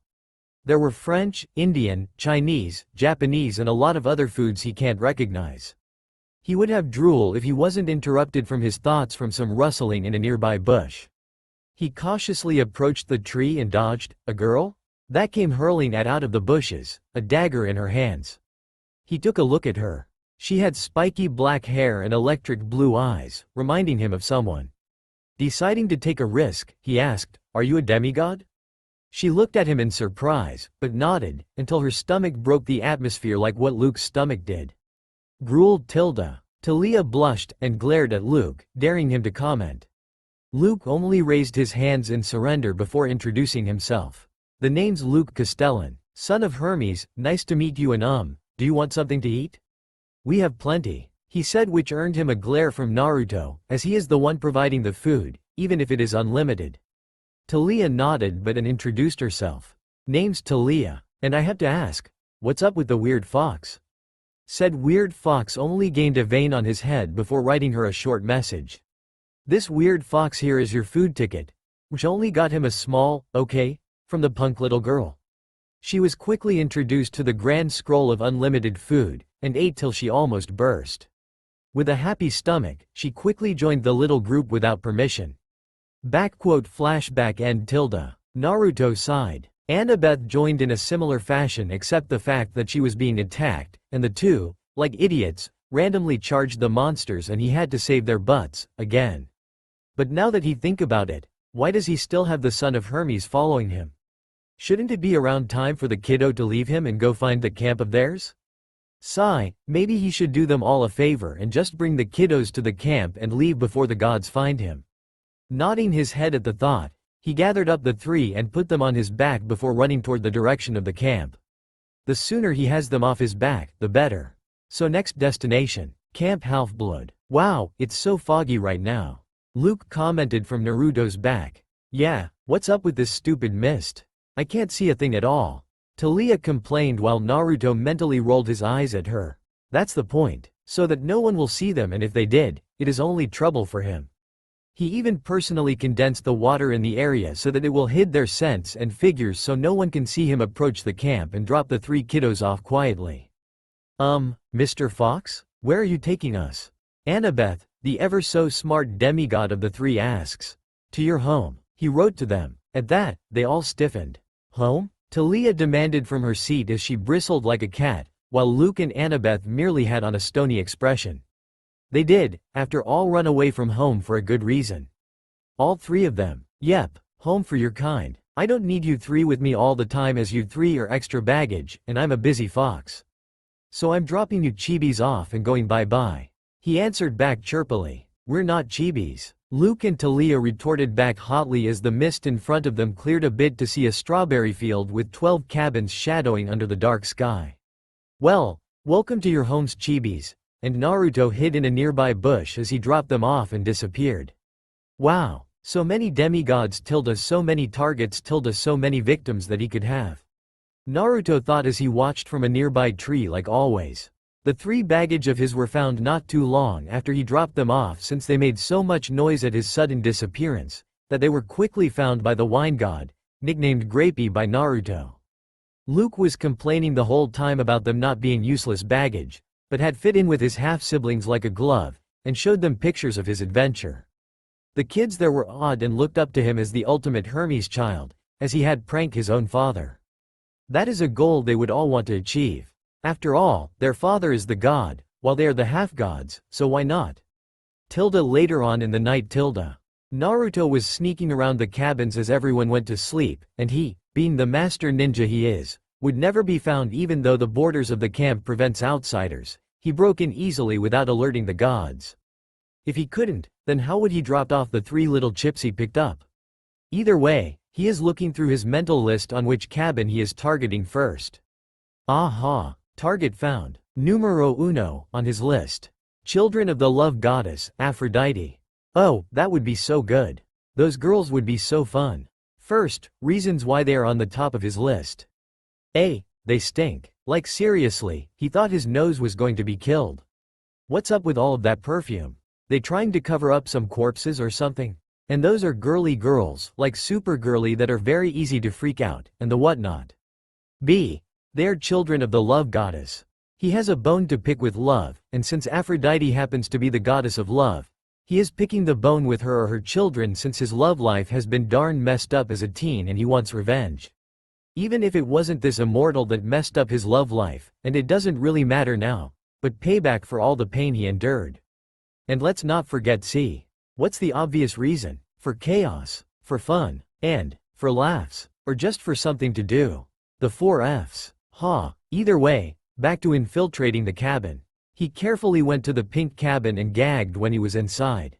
There were French, Indian, Chinese, Japanese and a lot of other foods he can't recognize. He would have drool if he wasn't interrupted from his thoughts from some rustling in a nearby bush. He cautiously approached the tree and dodged. A girl? That came hurling out of the bushes, a dagger in her hands. He took a look at her. She had spiky black hair and electric blue eyes, reminding him of someone. Deciding to take a risk, he asked, "Are you a demigod?" She looked at him in surprise, but nodded, until her stomach broke the atmosphere like what Luke's stomach did. Drooled. Talia blushed and glared at Luke, daring him to comment. Luke only raised his hands in surrender before introducing himself. "The name's Luke Castellan, son of Hermes, nice to meet you and do you want something to eat?" "We have plenty." he said, which earned him a glare from Naruto, as he is the one providing the food, even if it is unlimited. Talia nodded but and introduced herself. Name's Talia, and I have to ask, what's up with the weird fox? Said weird fox only gained a vein on his head before writing her a short message. This weird fox here is your food ticket, which only got him a small, okay, from the punk little girl. She was quickly introduced to the grand scroll of unlimited food, and ate till she almost burst. With a happy stomach, she quickly joined the little group without permission. Flashback end tilde. Naruto sighed. Annabeth joined in a similar fashion except the fact that she was being attacked, and the two, like idiots, randomly charged the monsters and he had to save their butts, again. But now that he think about it, why does he still have the son of Hermes following him? Shouldn't it be around time for the kiddo to leave him and go find the camp of theirs? Sigh, maybe he should do them all a favor and just bring the kiddos to the camp and leave before the gods find him. Nodding his head at the thought, he gathered up the three and put them on his back before running toward the direction of the camp. The sooner he has them off his back, the better. So next destination, Camp Half-Blood. Wow, it's so foggy right now. Luke commented from Naruto's back. Yeah, what's up with this stupid mist? I can't see a thing at all. Talia complained while Naruto mentally rolled his eyes at her. That's the point, so that no one will see them, and if they did, it is only trouble for him. He even personally condensed the water in the area so that it will hide their scents and figures so no one can see him approach the camp and drop the three kiddos off quietly. Mr. Fox? Where are you taking us? Annabeth, the ever-so-smart demigod of the three, asks. To your home, he wrote to them. At that, they all stiffened. Home? Talia demanded from her seat as she bristled like a cat, while Luke and Annabeth merely had on a stony expression. They did, after all, run away from home for a good reason. All three of them. Yep, home for your kind. I don't need you three with me all the time as you three are extra baggage, and I'm a busy fox. So I'm dropping you chibis off and going bye-bye. He answered back chirpily. We're not chibis. Luke and Talia retorted back hotly as the mist in front of them cleared a bit to see a strawberry field with 12 cabins shadowing under the dark sky. Well, welcome to your homes, chibis. And Naruto hid in a nearby bush as he dropped them off and disappeared. Wow, so many demigods tilde so many targets tilde so many victims that he could have. Naruto thought as he watched from a nearby tree like always. The three baggage of his were found not too long after he dropped them off since they made so much noise at his sudden disappearance, that they were quickly found by the wine god, nicknamed Grapey by Naruto. Luke was complaining the whole time about them not being useless baggage, but had fit in with his half-siblings like a glove, and showed them pictures of his adventure. The kids there were awed and looked up to him as the ultimate Hermes child, as he had pranked his own father. That is a goal they would all want to achieve. After all, their father is the god, while they are the half-gods, so why not? Later on in the night Naruto was sneaking around the cabins as everyone went to sleep, and he, being the master ninja he is, would never be found even though the borders of the camp prevents outsiders. He broke in easily without alerting the gods. If he couldn't, then how would he drop off the three little chips he picked up? Either way, he is looking through his mental list on which cabin he is targeting first. Aha, target found. Numero uno on his list. Children of the love goddess, Aphrodite. Oh, that would be so good. Those girls would be so fun. First, reasons why they are on the top of his list. A. They stink. Like seriously, he thought his nose was going to be killed. What's up with all of that perfume? They trying to cover up some corpses or something? And those are girly girls, like super girly that are very easy to freak out, and the whatnot. B. They are children of the love goddess. He has a bone to pick with love, and since Aphrodite happens to be the goddess of love, he is picking the bone with her or her children since his love life has been darn messed up as a teen and he wants revenge. Even if it wasn't this immortal that messed up his love life, and it doesn't really matter now, but payback for all the pain he endured. And let's not forget C. What's the obvious reason? For chaos, for fun, and for laughs, or just for something to do. The 4 Fs. Either way, back to infiltrating the cabin. He carefully went to the pink cabin and gagged when he was inside.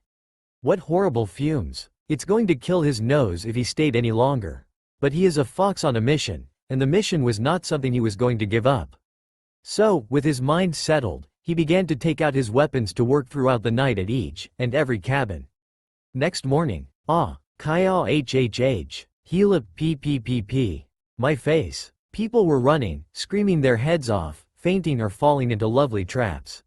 What horrible fumes. It's going to kill his nose if he stayed any longer. But he is a fox on a mission, and the mission was not something he was going to give up. So, with his mind settled, He began to take out his weapons to work throughout the night at each and every cabin. Next morning, Kaya hhh, Helip ppp. My face. People were running, screaming their heads off, fainting or falling into lovely traps.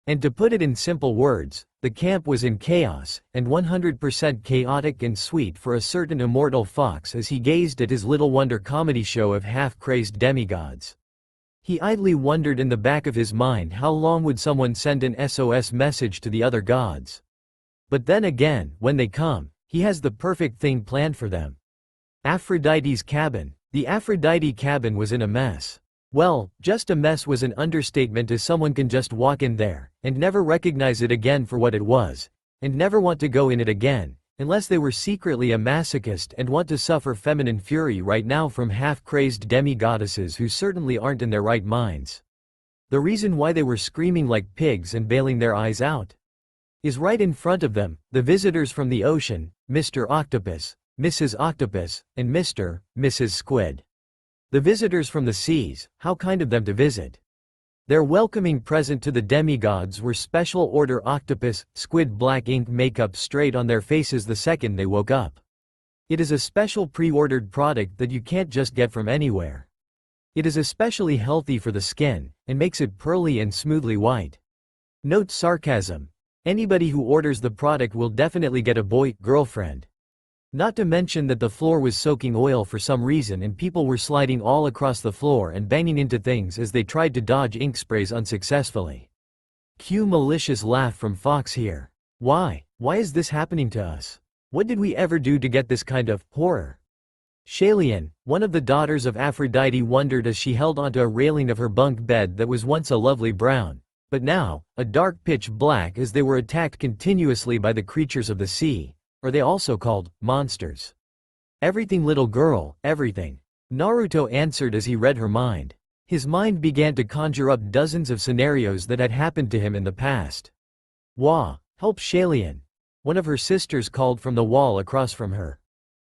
And to put it in simple words, the camp was in chaos, and 100% chaotic and sweet for a certain immortal fox as he gazed at his little wonder comedy show of half-crazed demigods. He idly wondered in the back of his mind how long would someone send an SOS message to the other gods. But then again, when they come, he has the perfect thing planned for them. Aphrodite's cabin. The Aphrodite cabin was in a mess. Well, just a mess was an understatement, as someone can just walk in there, and never recognize it again for what it was, and never want to go in it again, unless they were secretly a masochist and want to suffer feminine fury right now from half-crazed demigoddesses who certainly aren't in their right minds. The reason why they were screaming like pigs and bailing their eyes out is right in front of them, the visitors from the ocean, Mr. Octopus, Mrs. Octopus, and Mrs. Squid. The visitors from the seas, how kind of them to visit. Their welcoming present to the demigods were special order octopus, squid black ink makeup straight on their faces the second they woke up. It is a special pre-ordered product that you can't just get from anywhere. It is especially healthy for the skin, and makes it pearly and smoothly white. Note sarcasm. Anybody who orders the product will definitely get a girlfriend. Not to mention that the floor was soaking oil for some reason and people were sliding all across the floor and banging into things as they tried to dodge ink sprays unsuccessfully. Cue malicious laugh from Fox here. Why is this happening to us? What did we ever do to get this kind of horror? Shalian, one of the daughters of Aphrodite, wondered as she held onto a railing of her bunk bed that was once a lovely brown, but now, a dark pitch black, as they were attacked continuously by the creatures of the sea. Or they also called monsters. Everything, little girl, everything. Naruto answered as he read her mind. His mind began to conjure up dozens of scenarios that had happened to him in the past. Help Shalian. One of her sisters called from the wall across from her.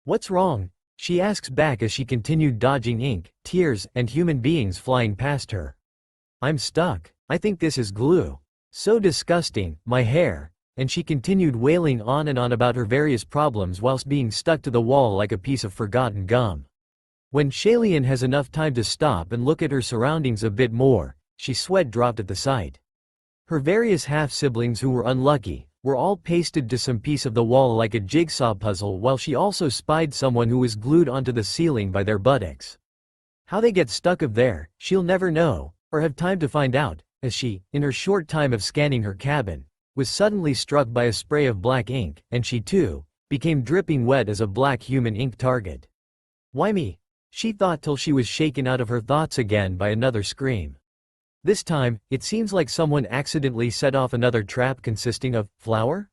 What's wrong? She asks back as she continued dodging ink, tears, and human beings flying past her. I'm stuck. I think this is glue. So disgusting, my hair. And she continued wailing on and on about her various problems whilst being stuck to the wall like a piece of forgotten gum. When Shalian has enough time to stop and look at her surroundings a bit more, she sweat dropped at the sight. Her various half-siblings who were unlucky, were all pasted to some piece of the wall like a jigsaw puzzle, while she also spied someone who was glued onto the ceiling by their buttocks. How they get stuck up there, she'll never know, or have time to find out, as she, in her short time of scanning her cabin, was suddenly struck by a spray of black ink, and she too became dripping wet as a black human ink target. Why me? She thought till she was shaken out of her thoughts again by another scream. This time, it seems like someone accidentally set off another trap consisting of flour?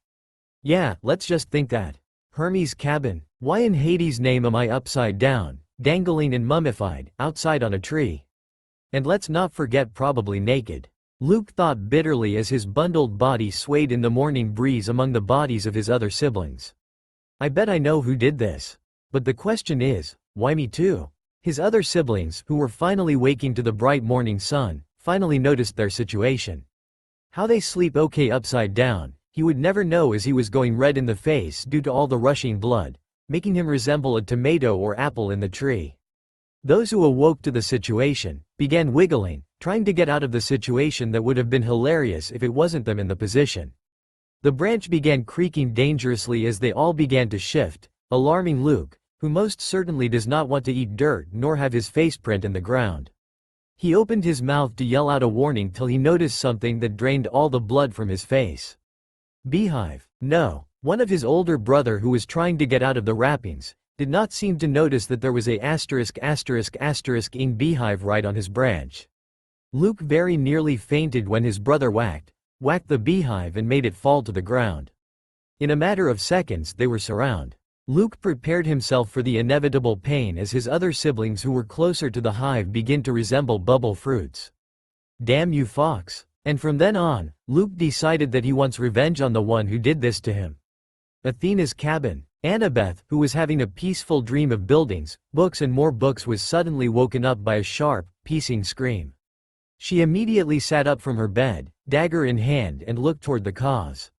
Yeah, let's just think that. Hermes' cabin. Why in Hades' name am I upside down, dangling and mummified, outside on a tree? And let's not forget probably naked. Luke thought bitterly as his bundled body swayed in the morning breeze among the bodies of his other siblings. I bet I know who did this. But the question is, why me too? His other siblings, who were finally waking to the bright morning sun, finally noticed their situation. How they sleep okay upside down, he would never know, as he was going red in the face due to all the rushing blood, making him resemble a tomato or apple in the tree. Those who awoke to the situation began wiggling, trying to get out of the situation that would have been hilarious if it wasn't them in the position. The branch began creaking dangerously as they all began to shift, alarming Luke, who most certainly does not want to eat dirt nor have his face print in the ground. He opened his mouth to yell out a warning till he noticed something that drained all the blood from his face. Beehive. No. One of his older brother, who was trying to get out of the wrappings, did not seem to notice that there was a *****ing beehive right on his branch. Luke very nearly fainted when his brother whacked the beehive and made it fall to the ground. In a matter of seconds they were surrounded. Luke prepared himself for the inevitable pain as his other siblings who were closer to the hive began to resemble bubble fruits. Damn you, Fox. And from then on, Luke decided that he wants revenge on the one who did this to him. Athena's cabin. Annabeth, who was having a peaceful dream of buildings, books and more books, was suddenly woken up by a sharp, piercing scream. She immediately sat up from her bed, dagger in hand, and looked toward the cause.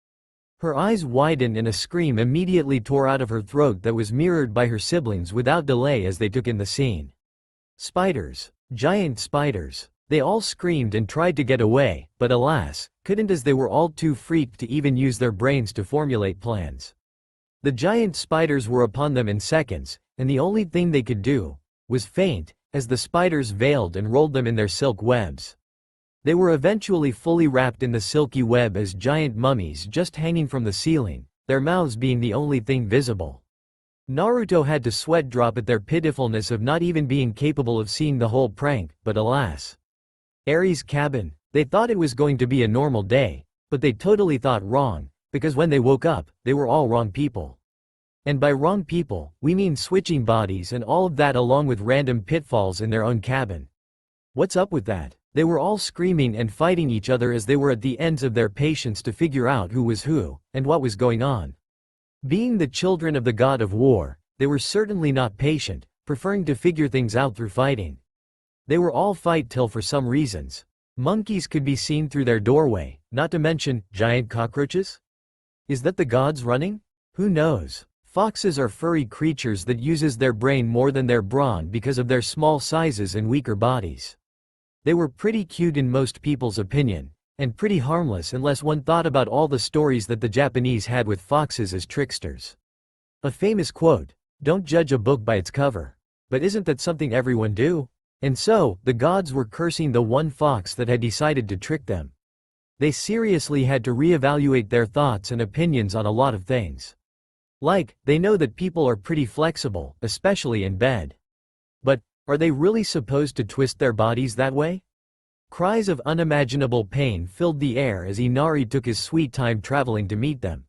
Her eyes widened and a scream immediately tore out of her throat that was mirrored by her siblings without delay as they took in the scene. Spiders. Giant spiders. They all screamed and tried to get away, but alas, couldn't as they were all too freaked to even use their brains to formulate plans. The giant spiders were upon them in seconds, and the only thing they could do was faint, as the spiders veiled and rolled them in their silk webs. They were eventually fully wrapped in the silky web as giant mummies just hanging from the ceiling, their mouths being the only thing visible. Naruto had to sweat drop at their pitifulness of not even being capable of seeing the whole prank, but alas. Eri's cabin. They thought it was going to be a normal day, but they totally thought wrong, because when they woke up, they were all wrong people. And by wrong people, we mean switching bodies and all of that along with random pitfalls in their own cabin. What's up with that? They were all screaming and fighting each other as they were at the ends of their patience to figure out who was who, and what was going on. Being the children of the god of war, they were certainly not patient, preferring to figure things out through fighting. They were all fight till for some reasons. Monkeys could be seen through their doorway, not to mention, giant cockroaches? Is that the gods running? Who knows? Foxes are furry creatures that uses their brain more than their brawn because of their small sizes and weaker bodies. They were pretty cute in most people's opinion, and pretty harmless unless one thought about all the stories that the Japanese had with foxes as tricksters. A famous quote, "Don't judge a book by its cover." But isn't that something everyone do? And so, the gods were cursing the one fox that had decided to trick them. They seriously had to reevaluate their thoughts and opinions on a lot of things. Like, they know that people are pretty flexible, especially in bed. But, are they really supposed to twist their bodies that way? Cries of unimaginable pain filled the air as Inari took his sweet time traveling to meet them.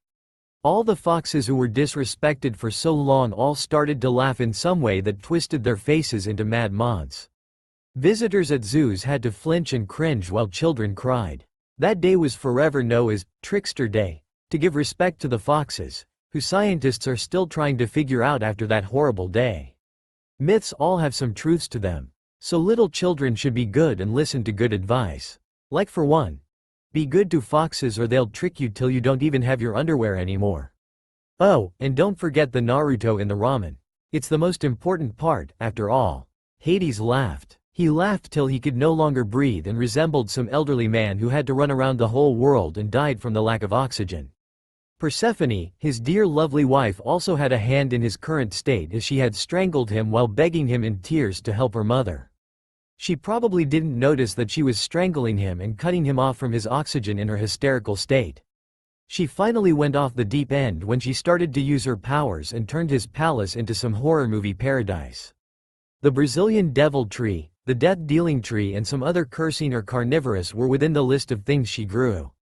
All the foxes who were disrespected for so long all started to laugh in some way that twisted their faces into mad mods. Visitors at zoos had to flinch and cringe while children cried. That day was forever known as Trickster Day, to give respect to the foxes, who scientists are still trying to figure out after that horrible day. Myths all have some truths to them, so little children should be good and listen to good advice. Like for one, be good to foxes or they'll trick you till you don't even have your underwear anymore. Oh, and don't forget the Naruto in the ramen. It's the most important part, after all. Hades laughed. He laughed till he could no longer breathe and resembled some elderly man who had to run around the whole world and died from the lack of oxygen. Persephone, his dear lovely wife, also had a hand in his current state as she had strangled him while begging him in tears to help her mother. She probably didn't notice that she was strangling him and cutting him off from his oxygen in her hysterical state. She finally went off the deep end when she started to use her powers and turned his palace into some horror movie paradise. The Brazilian devil tree, the death-dealing tree and some other cursing or carnivorous were within the list of things she grew.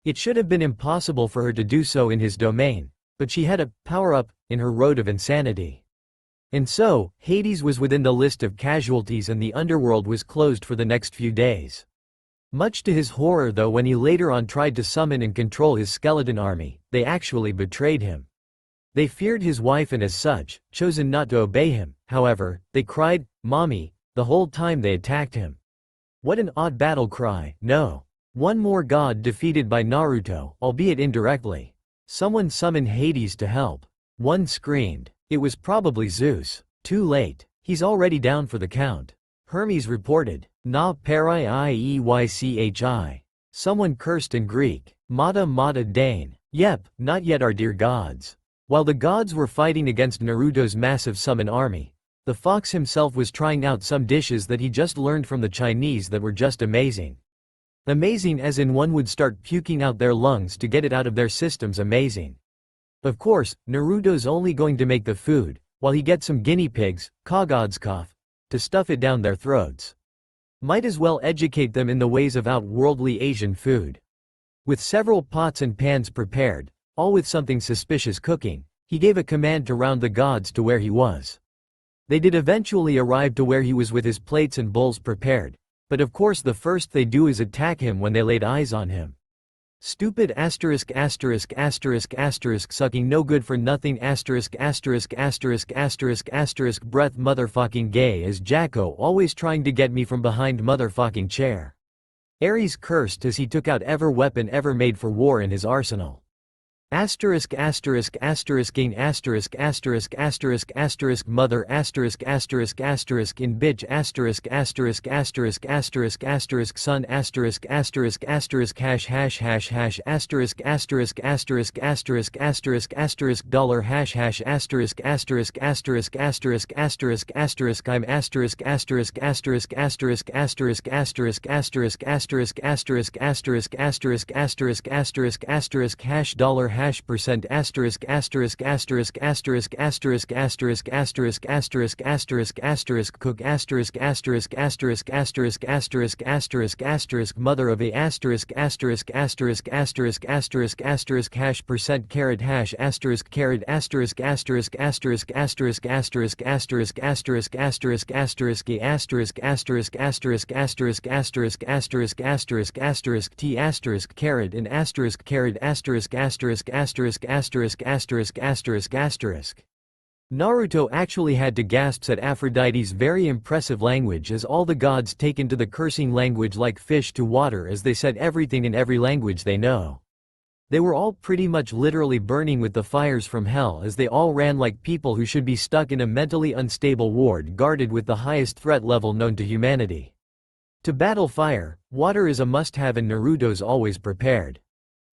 It should have been impossible for her to do so in his domain, but she had a power-up in her road of insanity. And so, Hades was within the list of casualties and the underworld was closed for the next few days. Much to his horror though, when he later on tried to summon and control his skeleton army, they actually betrayed him. They feared his wife and as such, chosen not to obey him. However, they cried, "Mommy," the whole time they attacked him. What an odd battle cry, no. One more god defeated by Naruto, albeit indirectly. Someone summoned Hades to help. One screamed. It was probably Zeus. Too late. He's already down for the count. Hermes reported. Na perieychi. Someone cursed in Greek. Mata mata dane. Yep, not yet our dear gods. While the gods were fighting against Naruto's massive summon army, the fox himself was trying out some dishes that he just learned from the Chinese that were just amazing. Amazing as in one would start puking out their lungs to get it out of their systems. Amazing. Of course, Naruto's only going to make the food, while he gets some guinea pigs, Kagodskov, to stuff it down their throats. Might as well educate them in the ways of outworldly Asian food. With several pots and pans prepared, all with something suspicious cooking, he gave a command to round the gods to where he was. They did eventually arrive to where he was with his plates and bowls prepared, but of course the first they do is attack him when they laid eyes on him. Stupid asterisk asterisk asterisk asterisk sucking no good for nothing asterisk asterisk asterisk asterisk asterisk breath motherfucking gay as Jacko always trying to get me from behind motherfucking chair. Ares cursed as he took out every weapon ever made for war in his arsenal. Asterisk asterisk asterisk gain asterisk asterisk asterisk asterisk mother asterisk asterisk asterisk in bitch asterisk asterisk asterisk asterisk asterisk son asterisk asterisk asterisk hash hash hash hash asterisk asterisk asterisk asterisk asterisk asterisk dollar hash hash asterisk asterisk asterisk asterisk asterisk asterisk I'm asterisk asterisk asterisk asterisk asterisk asterisk asterisk asterisk asterisk asterisk asterisk asterisk asterisk asterisk hash dollar hash percent asterisk asterisk asterisk asterisk asterisk asterisk asterisk asterisk asterisk asterisk cook asterisk asterisk asterisk asterisk asterisk asterisk asterisk mother of a asterisk asterisk asterisk asterisk asterisk asterisk hash percent carrot hash asterisk carrot asterisk asterisk asterisk asterisk asterisk asterisk asterisk asterisk asterisk a asterisk asterisk asterisk asterisk asterisk asterisk asterisk asterisk t asterisk carrot and asterisk carrot asterisk asterisk asterisk asterisk asterisk asterisk asterisk. Naruto actually had to gasp at Aphrodite's very impressive language, as all the gods taken to the cursing language like fish to water, as they said everything in every language they know. They were all pretty much literally burning with the fires from hell, as they all ran like people who should be stuck in a mentally unstable ward guarded with the highest threat level known to humanity. To battle fire, water is a must-have, and Naruto's always prepared.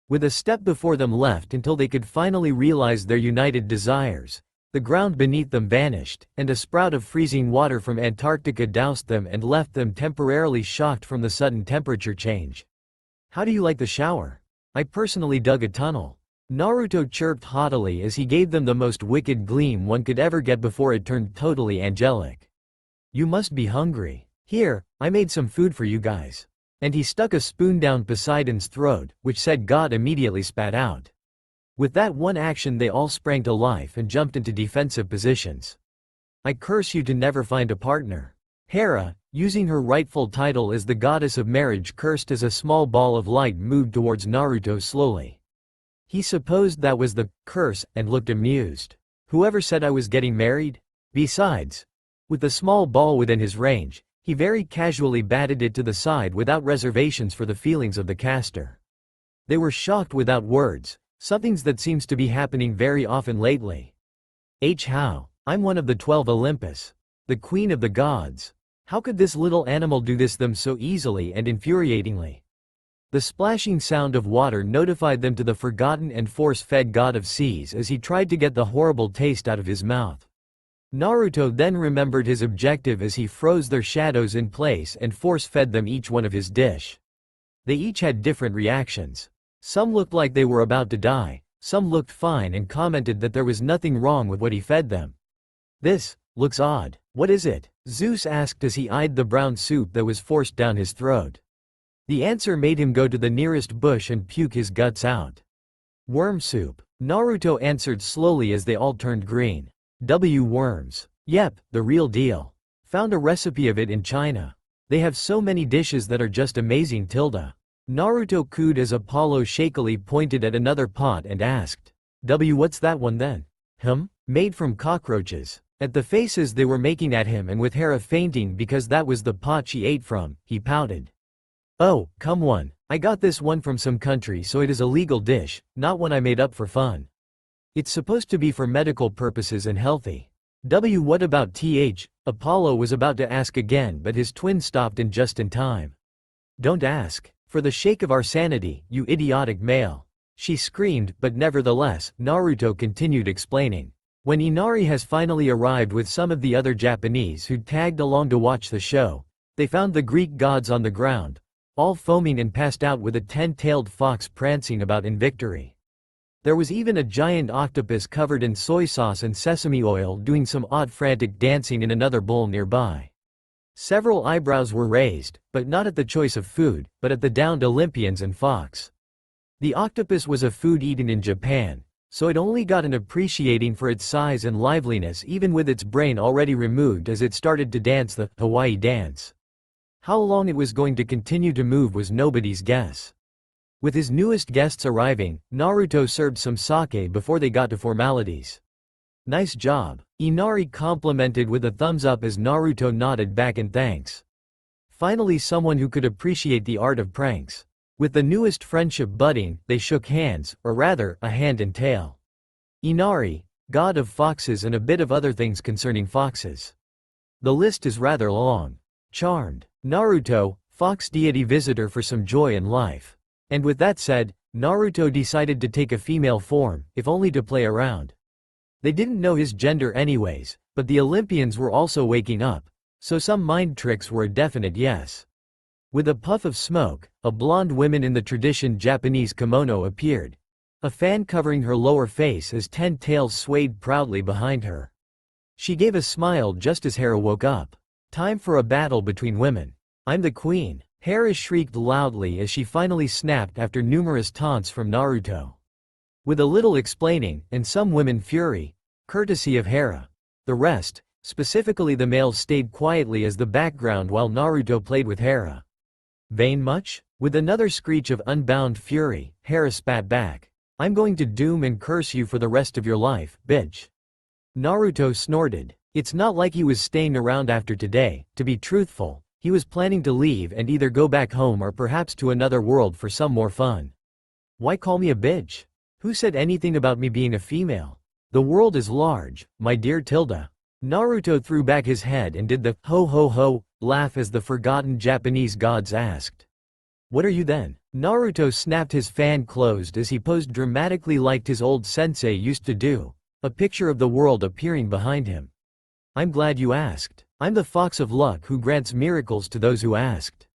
With a step before them left until they could finally realize their united desires, the ground beneath them vanished, and a sprout of freezing water from Antarctica doused them and left them temporarily shocked from the sudden temperature change. How do you like the shower? I personally dug a tunnel. Naruto chirped haughtily as he gave them the most wicked gleam one could ever get before it turned totally angelic. You must be hungry. Here, I made some food for you guys. And he stuck a spoon down Poseidon's throat, which said God immediately spat out. With that one action they all sprang to life and jumped into defensive positions. I curse you to never find a partner. Hera, using her rightful title as the goddess of marriage, cursed as a small ball of light moved towards Naruto slowly. He supposed that was the curse and looked amused. Whoever said I was getting married? Besides, with the small ball within his range, he very casually batted it to the side without reservations for the feelings of the caster. They were shocked without words, something that seems to be happening very often lately. How? I'm one of the 12 Olympus. The queen of the gods. How could this little animal do this them so easily and infuriatingly? The splashing sound of water notified them to the forgotten and force-fed god of seas as he tried to get the horrible taste out of his mouth. Naruto then remembered his objective as he froze their shadows in place and force-fed them each one of his dish. They each had different reactions. Some looked like they were about to die, some looked fine and commented that there was nothing wrong with what he fed them. This looks odd. What is it? Zeus asked as he eyed the brown soup that was forced down his throat. The answer made him go to the nearest bush and puke his guts out. Worm soup. Naruto answered slowly as they all turned green. Worms. Yep, the real deal. Found a recipe of it in China. They have so many dishes that are just amazing. Naruto cooed as Apollo shakily pointed at another pot and asked, What's that one then? Made from cockroaches. At the faces they were making at him and with Hera fainting because that was the pot she ate from, he pouted. Oh, come on. I got this one from some country, so it is a legal dish, not one I made up for fun. It's supposed to be for medical purposes and healthy. What about Apollo was about to ask again, but his twin stopped just in time. Don't ask. For the sake of our sanity, you idiotic male. She screamed, but nevertheless, Naruto continued explaining. When Inari has finally arrived with some of the other Japanese who'd tagged along to watch the show, they found the Greek gods on the ground, all foaming and passed out, with a 10-tailed fox prancing about in victory. There was even a giant octopus covered in soy sauce and sesame oil doing some odd frantic dancing in another bowl nearby. Several eyebrows were raised, but not at the choice of food, but at the downed Olympians and fox. The octopus was a food eaten in Japan, so it only got an appreciating for its size and liveliness even with its brain already removed as it started to dance the Hawaii dance. How long it was going to continue to move was nobody's guess. With his newest guests arriving, Naruto served some sake before they got to formalities. Nice job. Inari complimented with a thumbs up as Naruto nodded back in thanks. Finally someone who could appreciate the art of pranks. With the newest friendship budding, they shook hands, or rather, a hand and tail. Inari, god of foxes and a bit of other things concerning foxes. The list is rather long. Charmed. Naruto, fox deity visitor for some joy in life. And with that said, Naruto decided to take a female form, if only to play around. They didn't know his gender anyways, but the Olympians were also waking up, so some mind tricks were a definite yes. With a puff of smoke, a blonde woman in the tradition Japanese kimono appeared. A fan covering her lower face as 10 tails swayed proudly behind her. She gave a smile just as Hera woke up. Time for a battle between women. I'm the queen. Hera shrieked loudly as she finally snapped after numerous taunts from Naruto. With a little explaining, and some women fury, courtesy of Hera. The rest, specifically the males, stayed quietly as the background while Naruto played with Hera. Vain much? With another screech of unbound fury, Hera spat back. I'm going to doom and curse you for the rest of your life, bitch. Naruto snorted. It's not like he was staying around after today, to be truthful. He was planning to leave and either go back home or perhaps to another world for some more fun. Why call me a bitch? Who said anything about me being a female? The world is large, my dear Tilda. Naruto threw back his head and did the ho ho ho laugh as the forgotten Japanese gods asked. What are you then? Naruto snapped his fan closed as he posed dramatically like his old sensei used to do, a picture of the world appearing behind him. I'm glad you asked. I'm the Fox of Luck who grants miracles to those who asked.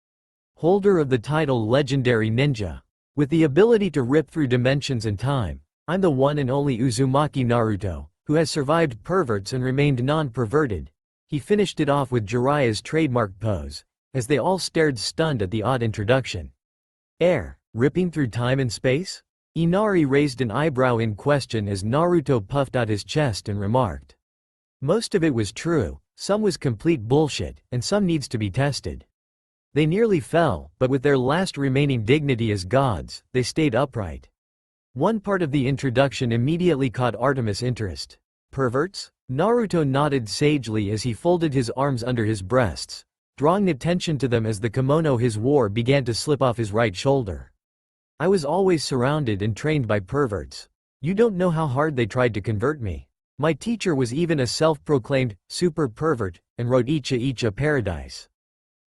Holder of the title Legendary Ninja. With the ability to rip through dimensions and time, I'm the one and only Uzumaki Naruto, who has survived perverts and remained non-perverted. He finished it off with Jiraiya's trademark pose, as they all stared stunned at the odd introduction. Air, ripping through time and space? Inari raised an eyebrow in question as Naruto puffed out his chest and remarked. Most of it was true, some was complete bullshit, and some needs to be tested. They nearly fell, but with their last remaining dignity as gods, they stayed upright. One part of the introduction immediately caught Artemis' interest. Perverts? Naruto nodded sagely as he folded his arms under his breasts, drawing attention to them as the kimono he wore began to slip off his right shoulder. I was always surrounded and trained by perverts. You don't know how hard they tried to convert me. My teacher was even a self-proclaimed super pervert and wrote Icha Icha Paradise.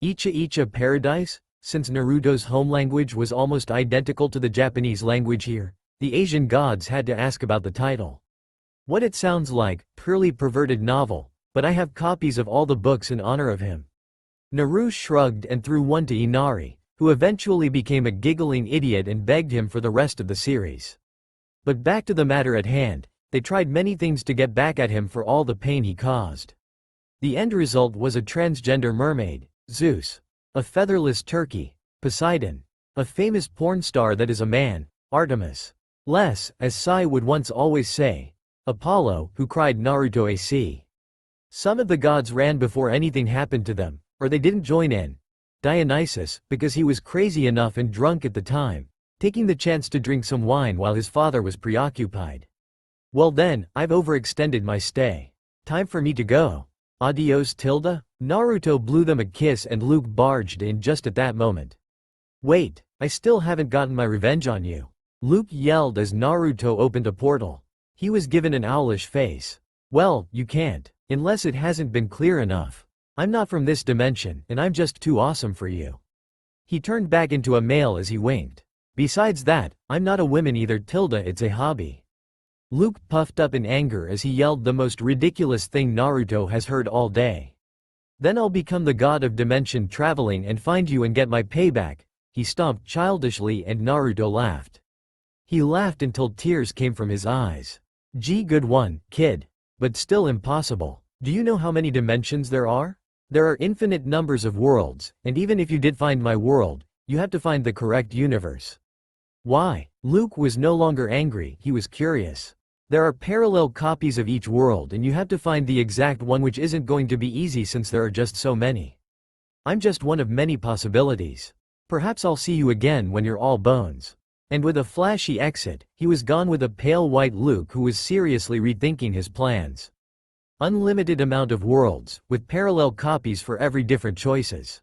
Icha Icha Paradise? Since Naruto's home language was almost identical to the Japanese language here, the Asian gods had to ask about the title. What it sounds like, purely perverted novel, but I have copies of all the books in honor of him. Naru shrugged and threw one to Inari, who eventually became a giggling idiot and begged him for the rest of the series. But back to the matter at hand, they tried many things to get back at him for all the pain he caused. The end result was a transgender mermaid, Zeus, a featherless turkey, Poseidon, a famous porn star that is a man, Artemis, less, as Sai would once always say, Apollo, who cried Naruto AC. Some of the gods ran before anything happened to them, or they didn't join in. Dionysus, because he was crazy enough and drunk at the time, taking the chance to drink some wine while his father was preoccupied. Well then, I've overextended my stay. Time for me to go. Adios Tilda? Naruto blew them a kiss and Luke barged in just at that moment. Wait, I still haven't gotten my revenge on you. Luke yelled as Naruto opened a portal. He was given an owlish face. Well, you can't, unless it hasn't been clear enough. I'm not from this dimension, and I'm just too awesome for you. He turned back into a male as he winked. Besides that, I'm not a woman either Tilda, it's a hobby. Luke puffed up in anger as he yelled the most ridiculous thing Naruto has heard all day. Then I'll become the god of dimension traveling and find you and get my payback. He stomped childishly and Naruto laughed. He laughed until tears came from his eyes. Gee, good one, kid. But still impossible. Do you know how many dimensions there are? There are infinite numbers of worlds, and even if you did find my world, you have to find the correct universe. Why? Luke was no longer angry, he was curious. There are parallel copies of each world and you have to find the exact one, which isn't going to be easy since there are just so many. I'm just one of many possibilities. Perhaps I'll see you again when you're all bones. And with a flashy exit, he was gone with a pale white Luke who was seriously rethinking his plans. Unlimited amount of worlds, with parallel copies for every different choices.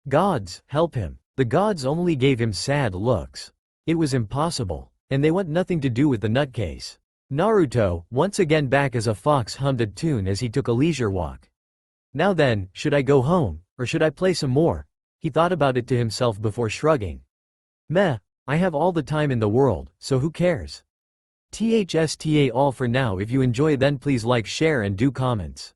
Gods, help him. The gods only gave him sad looks. It was impossible. And they want nothing to do with the nutcase. Naruto, once again back as a fox, hummed a tune as he took a leisure walk. Now then, should I go home, or should I play some more? He thought about it to himself before shrugging. Meh, I have all the time in the world, so who cares? THSTA all for now. If you enjoy then please like, share and do comments.